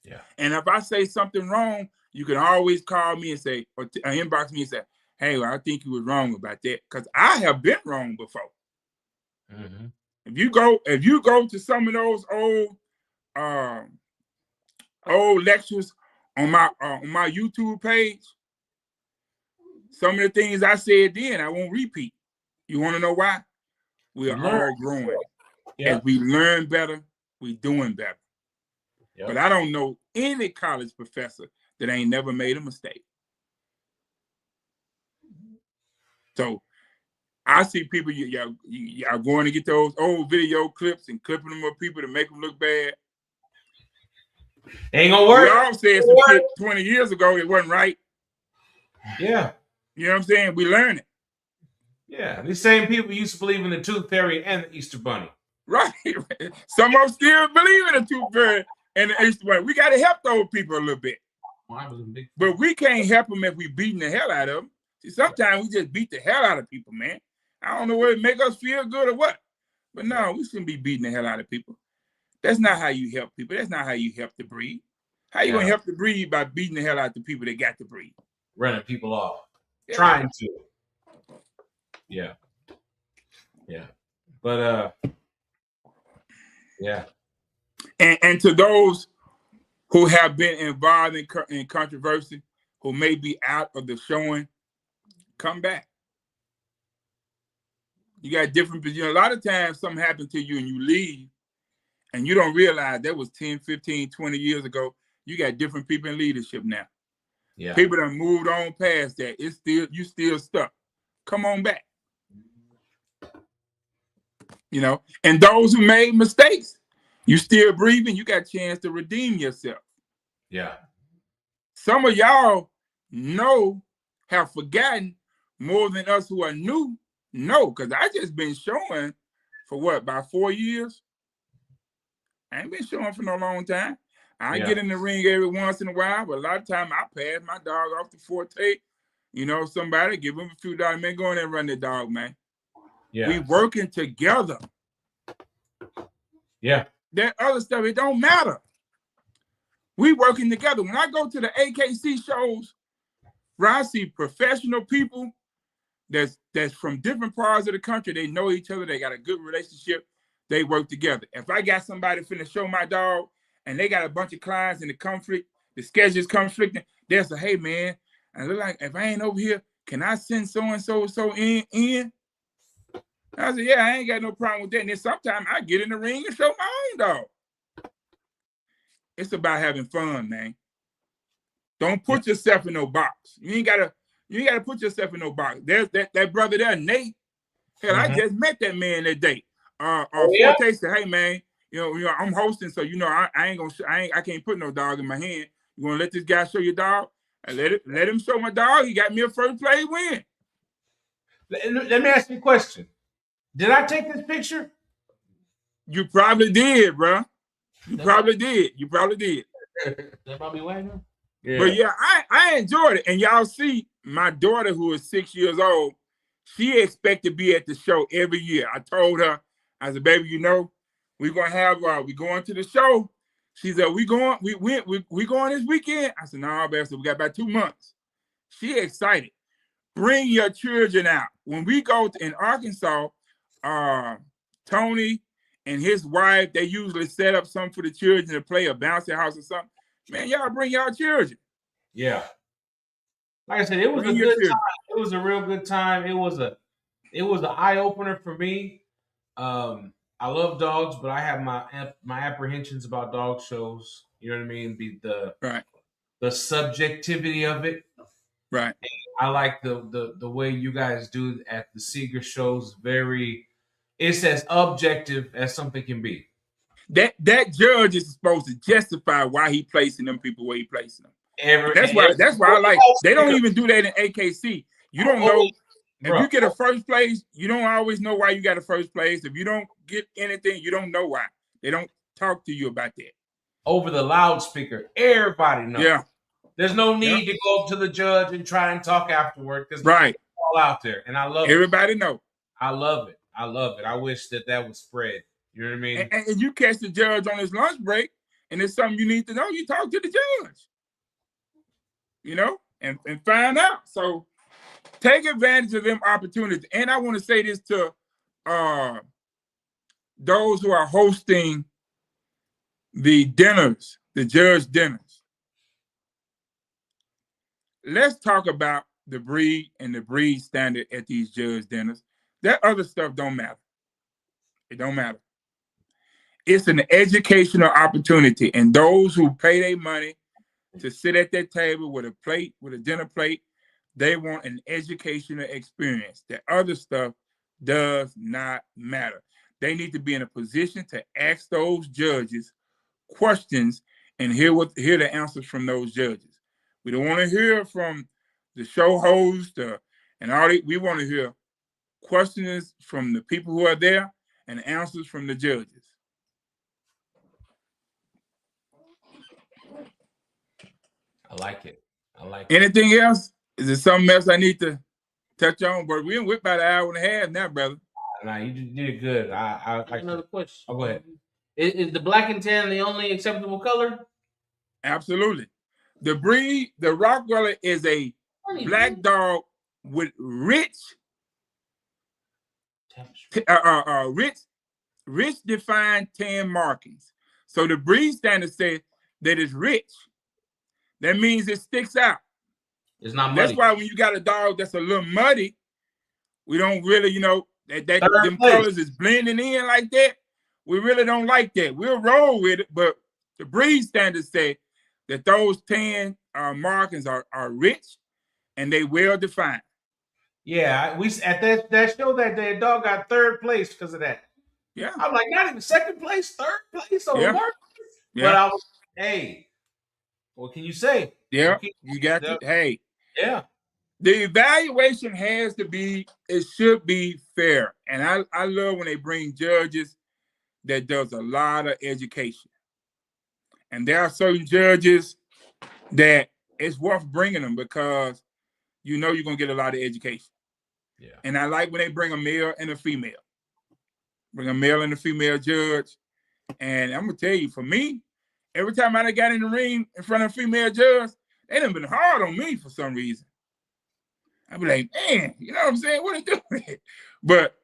Yeah. And if I say something wrong, you can always call me and say, or inbox me and say, hey, well, I think you was wrong about that. Because I have been wrong before. Mm-hmm. If you go to some of those old lectures on my YouTube page, some of the things I said then, I won't repeat. You want to know why? We are all growing. Yeah. As we learn better, we doing better. Yep. But I don't know any college professor that ain't never made a mistake. So I see people, y'all going to get those old video clips and clipping them with people to make them look bad. Ain't gonna work. We all said some shit 20 years ago, it wasn't right. Yeah. You know what I'm saying? We learn it. Yeah. These same people used to believe in the Tooth Fairy and the Easter Bunny. Right. Some of them still believe in the Tooth Fairy and the Easter Bunny. We got to help those people a little bit. Well, I believe in big. But we can't help them if we beating the hell out of them. See, sometimes we just beat the hell out of people, man. I don't know whether it make us feel good or what. But no, we shouldn't be beating the hell out of people. That's not how you help people. That's not how you help the breed. How you gonna help the breed by beating the hell out of the people that got the breed? Running people off. Yeah. Trying to. Yeah. Yeah. But yeah. And to those who have been involved in controversy, who may be out of the showing, come back. You got different, a lot of times something happened to you and you leave and you don't realize that was 10, 15, 20 years ago. You got different people in leadership now. Yeah. People that moved on past that. You still stuck. Come on back. And those who made mistakes, you still breathing, you got a chance to redeem yourself. Yeah. Some of y'all have forgotten more than us who are new. No, because I just been showing for what, about 4 years? I ain't been showing for no long time. I get in the ring every once in a while, but a lot of time I pass my dog off to Forte. Somebody give him a few dollars, man, go in there and run the dog, man. Yeah. We working together. Yeah. That other stuff, it don't matter. We working together. When I go to the AKC shows, where I see professional people that's from different parts of the country, they know each other, they got a good relationship, they work together. If I got somebody finna show my dog and they got a bunch of clients in the conflict, the schedule's conflicting, they'll say, hey man, and they're like, if I ain't over here, can I send so-and-so in? I said, yeah, I ain't got no problem with that. And then sometimes I get in the ring and show my own dog. It's about having fun, man. Don't put yourself in no box. You ain't gotta put yourself in no box. There's that brother there, Nate. Hell, I just met that man that day. Forte said, hey man, I'm hosting, so I can't put no dog in my hand. You wanna let this guy show your dog? I let him show my dog. He got me a first place win. Let me ask you a question. Did I take this picture? You probably did, bro. You probably did. That probably right now. Yeah. But yeah, I enjoyed it. And y'all see my daughter, who is 6 years old, she expected to be at the show every year. I told her, I said, baby, we're gonna have we going to the show. She said, we going this weekend. I said, no, baby, so we got about 2 months. She excited. Bring your children out. When we go in Arkansas, Tony and his wife, they usually set up something for the children to play, a bouncy house or something. Man, y'all bring y'all children. Yeah. Like I said, it was a good time. It was a real good time. It was an eye opener for me. I love dogs, but I have my apprehensions about dog shows. You know what I mean? The subjectivity of it. Right. And I like the way you guys do at the Seeger shows. It's as objective as something can be. That judge is supposed to justify why he placing them people where he placing them. That's why I like. They don't even do that in AKC. You don't know if you get a first place. You don't always know why you got a first place. If you don't get anything, you don't know why. They don't talk to you about that. Over the loudspeaker, everybody knows. Yeah. There's no need to go up to the judge and try and talk afterward because right, it's all out there, and I love everybody know. I love it. I wish that was spread You know what I mean? And you catch the judge on his lunch break, and it's something you need to know, you talk to the judge. You know, and find out. So take advantage of them opportunities. And I want to say this to those who are hosting the dinners, the judge dinners. Let's talk about the breed and the breed standard at these judge dinners. That other stuff don't matter. It don't matter. It's an educational opportunity, and those who pay their money to sit at that table with a plate, with a dinner plate, they want an educational experience. The other stuff does not matter. They need to be in a position to ask those judges questions and hear the answers from those judges. We don't want to hear from the show host and all that. We want to hear questions from the people who are there and answers from the judges. I like it. I like it. Anything else? Is there something else I need to touch on? But we're with about an hour and a half now, brother. Nah, you did good. I Another question. Oh, go ahead. Is the black and tan the only acceptable color? Absolutely. The breed, the Rottweiler, is a black dog with rich defined tan markings. So the breed standard says that it's rich. That means it sticks out. It's not muddy. That's why when you got a dog that's a little muddy, we don't really, them colors is blending in like that. We really don't like that. We'll roll with it, but the breed standards say that those tan markings are rich and they well defined. Yeah, we at that show that day, dog got third place because of that. Yeah, I'm like, not even second place, third place over Mark. Yeah. But I was, hey, what can you say? Yeah, you got to. Hey, yeah. The evaluation has to be, it should be fair. And I love when they bring judges that does a lot of education. And there are certain judges that it's worth bringing them because you're going to get a lot of education. Yeah. And I like when they bring a male and a female. Bring a male and a female judge. And I'm going to tell you, for me, every time I got in the ring in front of a female judge, they done been hard on me for some reason. I'd be like, man, you know what I'm saying? What are you doing? But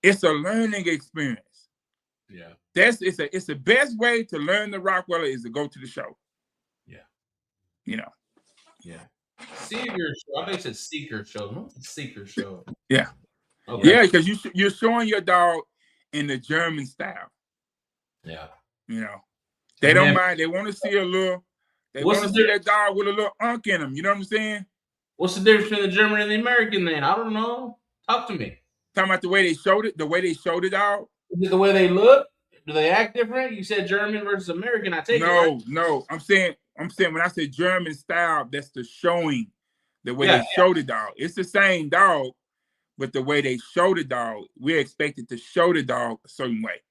it's a learning experience. Yeah. It's the best way to learn the Rottweiler is to go to the show. Yeah. Yeah. Seeker show. I think it's Seeker show. No, it's Seeker show. Yeah. Okay. Yeah, because you're showing your dog in the German style. Yeah. They don't mind. They want to see a little. They want to see that dog with a little unk in them. You know what I'm saying? What's the difference between the German and the American then? I don't know. Talk to me. Talking about the way they showed it, the dog. Is it the way they look? Do they act different? You said German versus American. I take it. Right? No. I'm saying when I say German style, that's the showing, the way they show the dog. It's the same dog, but the way they show the dog, we're expected to show the dog a certain way.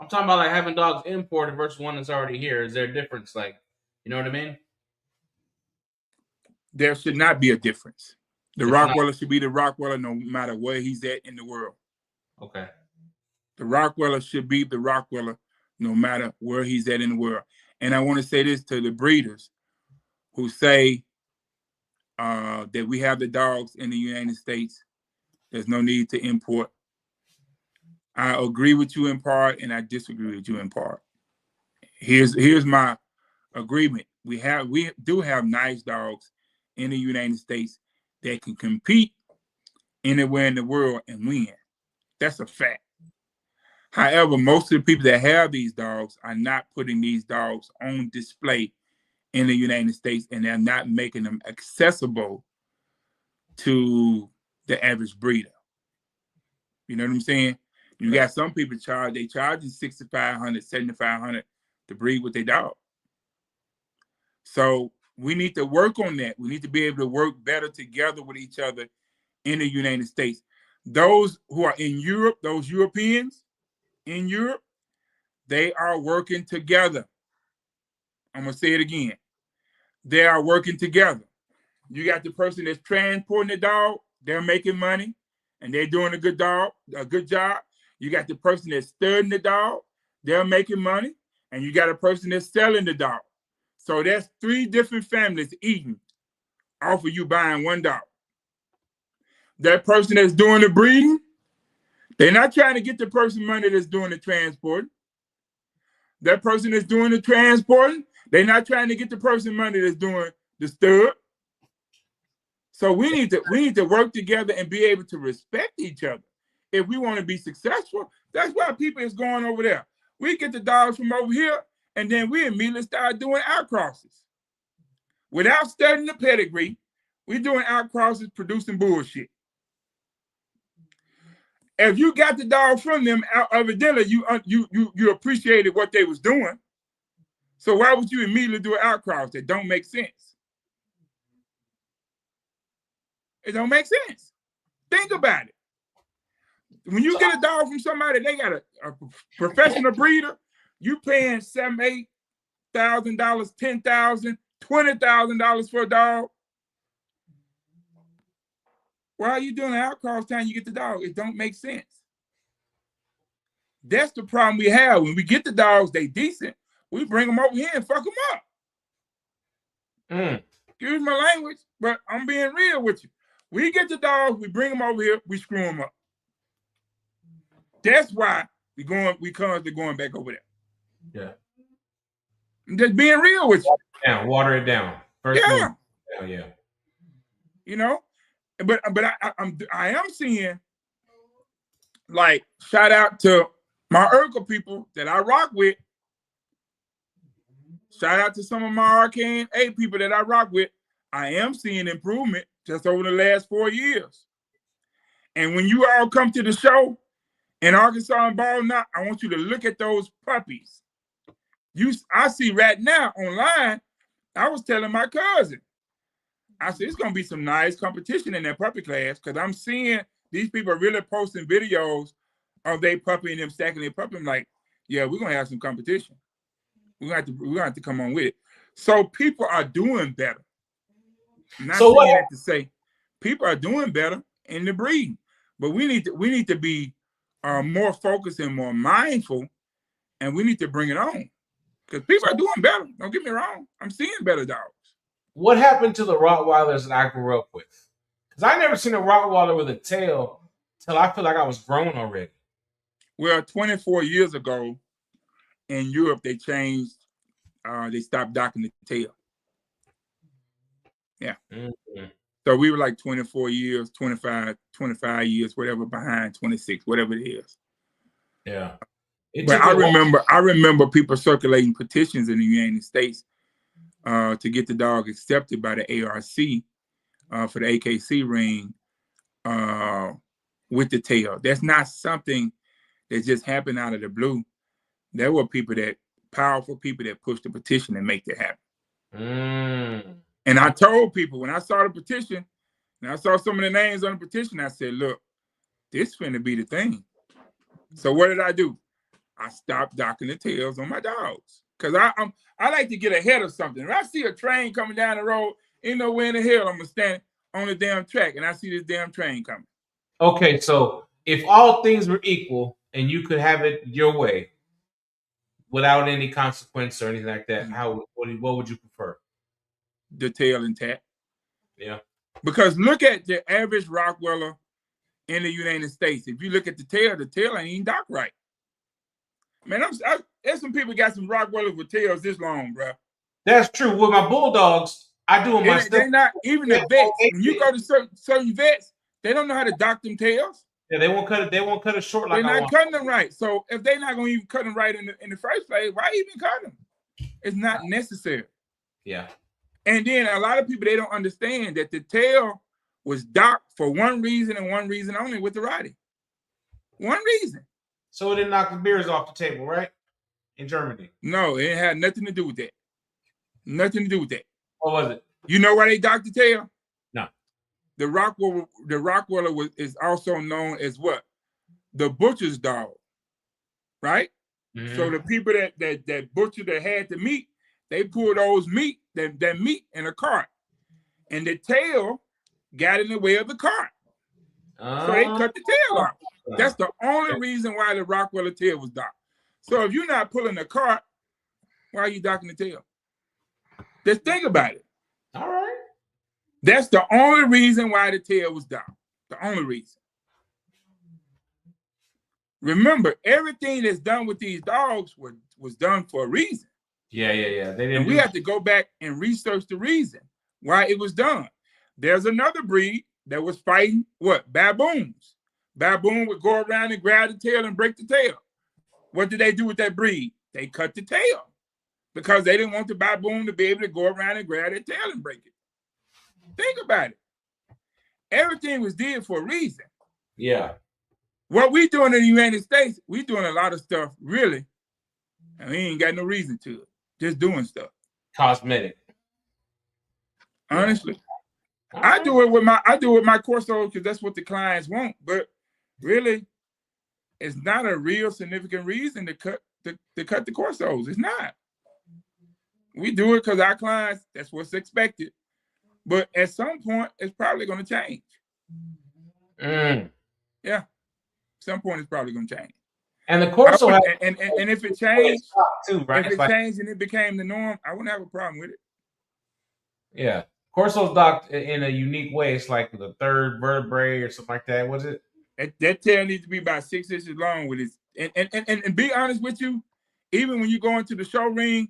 I'm talking about like having dogs imported versus one that's already here. Is there a difference? Like, you know what I mean? There should not be a difference. The Rottweiler should be the Rottweiler no matter where he's at in the world. Okay. The Rottweiler should be the Rottweiler no matter where he's at in the world. And I want to say this to the breeders who say that we have the dogs in the United States. There's no need to import. I agree with you in part, and I disagree with you in part. Here's my agreement. We do have nice dogs in the United States that can compete anywhere in the world and win. That's a fact. However, most of the people that have these dogs are not putting these dogs on display in the United States, and they're not making them accessible to the average breeder. You know what I'm saying? You got some people charging $6,500, $7,500 to breed with their dog. So we need to work on that. We need to be able to work better together with each other in the United States. Those who are in Europe, those Europeans in Europe, they are working together. I'm going to say it again. They are working together. You got the person that's transporting the dog, they're making money, and they're doing a good job. You got the person that's studying the dog, they're making money, and you got a person that's selling the dog. So that's 3 different families eating off of you buying one dog. That person that's doing the breeding, they're not trying to get the person money that's doing the transporting. That person that's doing the transporting, they're not trying to get the person money that's doing the stud. So we need to work together and be able to respect each other. If we want to be successful, that's why people is going over there. We get the dogs from over here, and then we immediately start doing outcrosses. Without studying the pedigree, we're doing outcrosses, producing bullshit. If you got the dog from them, evidently you appreciated what they was doing. So why would you immediately do an outcross? That don't make sense. It don't make sense. Think about it. When you get a dog from somebody, they got a professional breeder, you paying $7,000, $8,000, $10,000, $20,000 for a dog. Why are you doing an outcross time you get the dog? It don't make sense. That's the problem we have. When we get the dogs, they decent. We bring them over here and fuck them up. Excuse my language, but I'm being real with you. We get the dogs, we bring them over here, we screw them up. That's why we constantly going back over there. Yeah. I'm just being real with you. Water it down. First yeah. Yeah. You know, but I am seeing, like, shout out to my Urkel people that I rock with. Shout out to some of my Arcane 8 people that I rock with. I am seeing improvement just over the last 4 years. And when you all come to the show in Arkansas and Ball Knot, I want you to look at those puppies. I see right now online, I was telling my cousin, I said, it's going to be some nice competition in that puppy class because I'm seeing these people are really posting videos of their puppy and them stacking their puppy. I'm like, yeah, we're going to have some competition. We're going to have to come on with it. So people are doing better. I'm not saying that to say people are doing better in the breeding, but we need to be more focused and more mindful, and we need to bring it on because people are doing better. Don't get me wrong. I'm seeing better dogs. What happened to the Rottweilers that I grew up with? Because I never seen a Rottweiler with a tail till I feel like I was grown already. Well, 24 years ago in Europe, they changed. They stopped docking the tail. Yeah. Mm-hmm. So we were like 24 years, 25 years, whatever, behind 26, whatever it is. Yeah. But I remember people circulating petitions in the United States to get the dog accepted by the ARC for the AKC ring with the tail. That's not something that just happened out of the blue. There were powerful people that pushed the petition and make that happen. And I told people when I saw the petition, and I saw some of the names on the petition, I said, look, this finna be the thing. So what did I do? I stopped docking the tails on my dogs. Because I like to get ahead of something. If I see a train coming down the road, ain't nowhere in the hell I'm going to stand on the damn track, and I see this damn train coming. Okay, so if all things were equal and you could have it your way without any consequence or anything like that, what would you prefer? The tail intact. Yeah. Because look at the average Rottweiler in the United States. If you look at the tail ain't even docked right. Man, there's some people got some Rottweilers with tails this long, bro. That's true. With my bulldogs, I do them myself. They're not even the vets. When you go to certain vets, they don't know how to dock them tails. Yeah, they won't cut it. They won't cut it short. They're not cutting them right. So if they're not going to even cut them right in the first place, why even cut them? It's not necessary. Yeah. And then a lot of people, they don't understand that the tail was docked for one reason and one reason only with the riding. One reason. So it didn't knock the beers off the table, right? In Germany. No, it had nothing to do with that. Nothing to do with that. What was it? You know why they docked the tail? No. The Rottweiler is also known as what? The butcher's dog. Right? Mm-hmm. So the people that butchered that had the meat, they pulled that meat in a cart. And the tail got in the way of the cart. So they cut the tail off. That's the only reason why the Rottweiler tail was docked. So if you're not pulling the cart, why are you docking the tail? Just think about it. All right. That's the only reason why the tail was docked. The only reason. Remember, everything that's done with these dogs was done for a reason. Yeah. They didn't. And we have to go back and research the reason why it was done. There's another breed that was fighting what? Baboons. Baboon would go around and grab the tail and break the tail. What did they do with that breed? They cut the tail because they didn't want the baboon to be able to go around and grab their tail and break it. Think about it. Everything was did for a reason. Yeah. What we doing in the United States, we doing a lot of stuff, really, and we ain't got no reason to it. Just doing stuff. Cosmetic. Honestly. I do it with my Corsos because that's what the clients want, but really, it's not a real significant reason to cut the Corsos. It's not. We do it because our clients, that's what's expected. But at some point, it's probably going to change. Yeah. At some point, it's probably going to change. And the Corso and if it changed, too, right? If it changed and it became the norm, I wouldn't have a problem with it. Yeah. Corso's docked in a unique way. It's like the third vertebrae or something like that. Was it? That tail needs to be about 6 inches long with it. And be honest with you, even when you go into the show ring,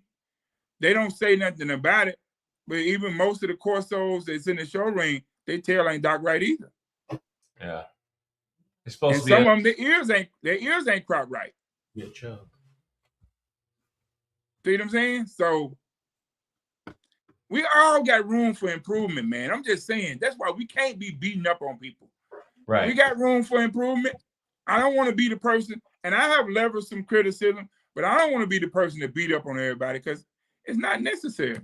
they don't say nothing about it. But even most of the Corsos that's in the show ring, their tail ain't docked right either. Yeah. It's supposed to be some of them, their ears ain't cropped right. Yeah, chub. See what I'm saying? So we all got room for improvement, man. I'm just saying that's why we can't be beating up on people. Right. We got room for improvement. I don't want to be the person, and I have leveraged some criticism, but I don't want to be the person to beat up on everybody because it's not necessary. You know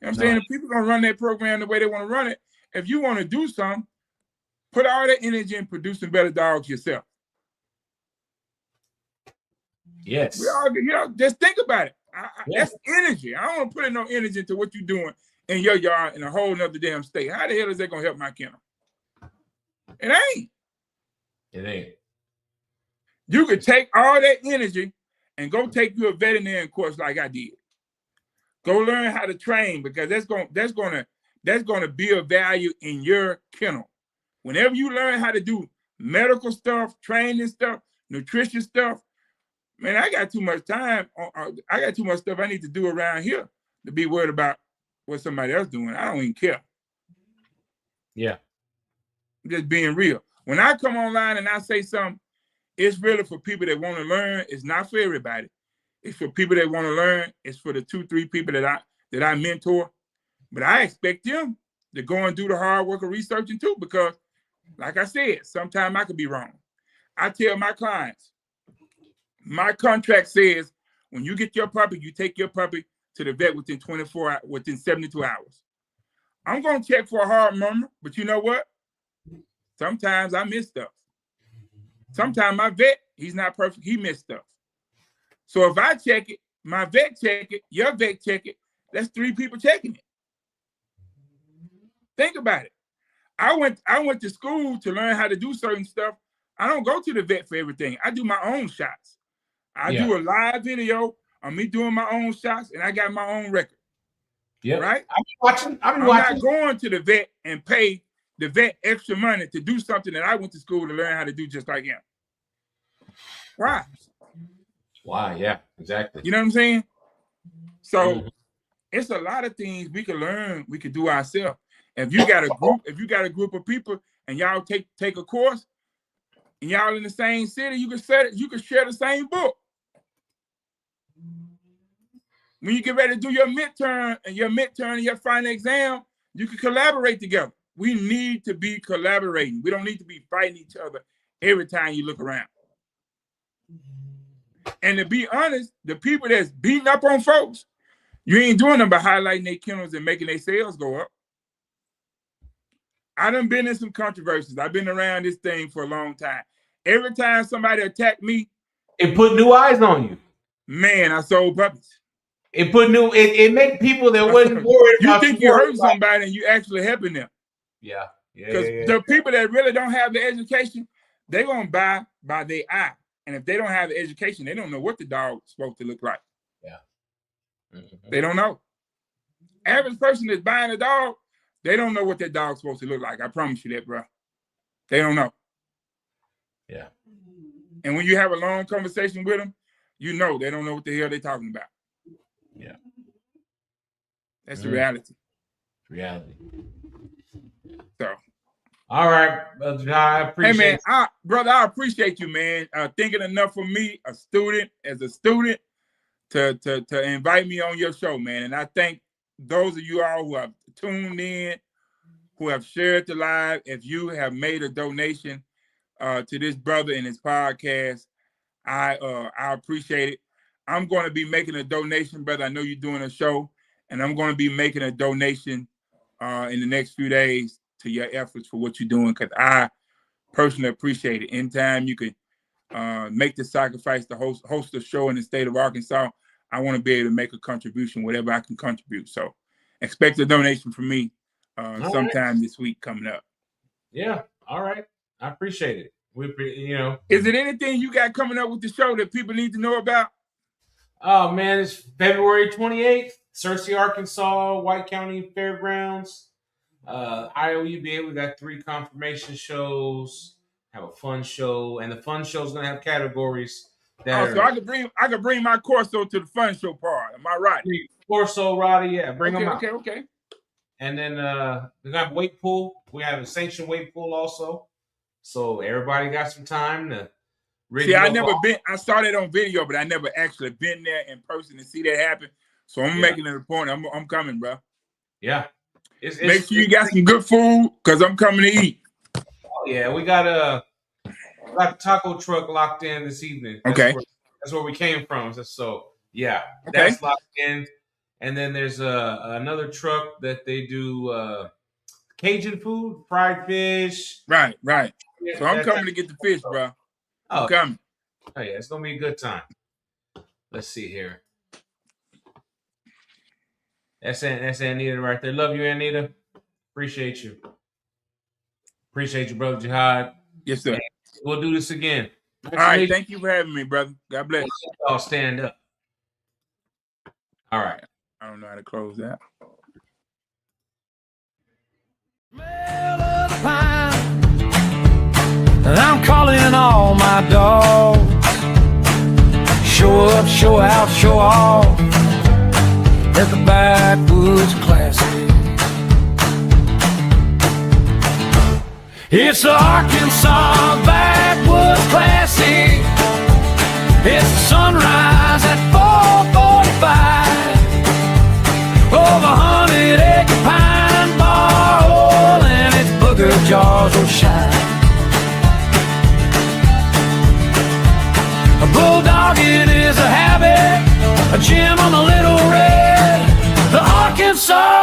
what I'm saying? If people gonna run that program the way they want to run it, if you want to do something, put all that energy in producing better dogs yourself. Yes. We all, just think about it. That's energy. I don't want to put in no energy into what you're doing in your yard in a whole nother damn state. How the hell is that gonna help my kennel? It ain't. It ain't. You could take all that energy and go take you a veterinary course like I did. Go learn how to train because that's gonna be of value in your kennel. Whenever you learn how to do medical stuff, training stuff, nutrition stuff, man, I got too much time. I got too much stuff I need to do around here to be worried about what somebody else doing. I don't even care. Yeah. I'm just being real. When I come online and I say something, it's really for people that want to learn. It's not for everybody. It's for people that want to learn. It's for the 2-3 people that I mentor. But I expect them to go and do the hard work of researching too, because like I said, sometimes I could be wrong. I tell my clients, my contract says when you get your puppy, you take your puppy to the vet within 72 hours. I'm going to check for a hard murmur, but you know what? Sometimes I miss stuff. Sometimes my vet, he's not perfect. He missed stuff. So if I check it, my vet check it, your vet check it, that's 3 people checking it. Think about it. I went to school to learn how to do certain stuff. I don't go to the vet for everything. I do my own shots. I do a live video of me doing my own shots, and I got my own record. Yeah. Right? I'm watching. not going to the vet and pay the vet extra money to do something that I went to school to learn how to do just like him. Why? Why? Yeah, exactly. You know what I'm saying? So it's a lot of things we can learn, we can do ourselves. If you got a group of people and y'all take a course and y'all in the same city, you can share the same book. When you get ready to do your midterm and your final exam, you can collaborate together. We need to be collaborating. We don't need to be fighting each other every time you look around. And to be honest, the people that's beating up on folks, you ain't doing them by highlighting their kennels and making their sales go up. I done been in some controversies. I've been around this thing for a long time. Every time somebody attacked me, it put new eyes on you. Man, I sold puppies. It made people that wasn't worried you about think you hurting somebody and you actually helping them. Yeah. Because the people that really don't have the education, they're gonna buy by their eye. And if they don't have the education, they don't know what the dog's supposed to look like. Yeah. Mm-hmm. They don't know. Average person that's buying a dog, they don't know what that dog's supposed to look like. I promise you that, bro. They don't know. Yeah. And when you have a long conversation with them, you know they don't know what the hell they're talking about. Yeah. That's the reality. Reality. So. All right, I appreciate. Hey man, brother, I appreciate you, man. Thinking enough for me, a student, to invite me on your show, man. And I thank those of you all who have tuned in, who have shared the live. If you have made a donation to this brother and his podcast, I appreciate it. I'm going to be making a donation, brother. I know you're doing a show, and I'm going to be making a donation in the next few days to your efforts for what you're doing, because I personally appreciate it. Anytime you can make the sacrifice to host a show in the state of Arkansas, I want to be able to make a contribution, whatever I can contribute. So expect a donation from me sometime this week coming up. Yeah. All right. I appreciate it. Is it anything you got coming up with the show that people need to know about? Oh man, it's February 28th, Searcy, Arkansas, White County Fairgrounds. IOUBA, we got 3 confirmation shows, have a fun show, and the fun show is gonna have categories that so I could bring my Corso to the fun show part. Am I right? Corso, Roddy, yeah, bring them out. Okay. And then we got weight pool. We have a sanctioned weight pool also. So everybody got some time to see. I never been. I saw that on video, but I never actually been there in person to see that happen. So I'm making it a point. I'm coming, bro. Yeah. Make sure you got some good food, because I'm coming to eat. Oh yeah, we got the taco truck locked in this evening. That's where we came from. So yeah, that's locked in. And then there's another truck that they do Cajun food, fried fish. Right. Yeah, so I'm coming to get the fish, bro. I'm coming. Oh yeah, it's gonna be a good time. Let's see here. That's Anita right there. Love you, Anita. Appreciate you. Appreciate you, brother Jihad. Yes, sir. We'll do this again. All right. Thank you for having me, brother. God bless. I'll stand up. All right. I don't know how to close that. Smell of the pine, and I'm calling all my dogs. Show up, show out, show off at the Backwoods Classic. It's the Arkansas Backwoods Classic. It's the sunrise at 4:45 over 100-acre pine bar hole, and its booger jaws will shine. A bulldogging is a habit, a gem on the Little Red, the Arkansas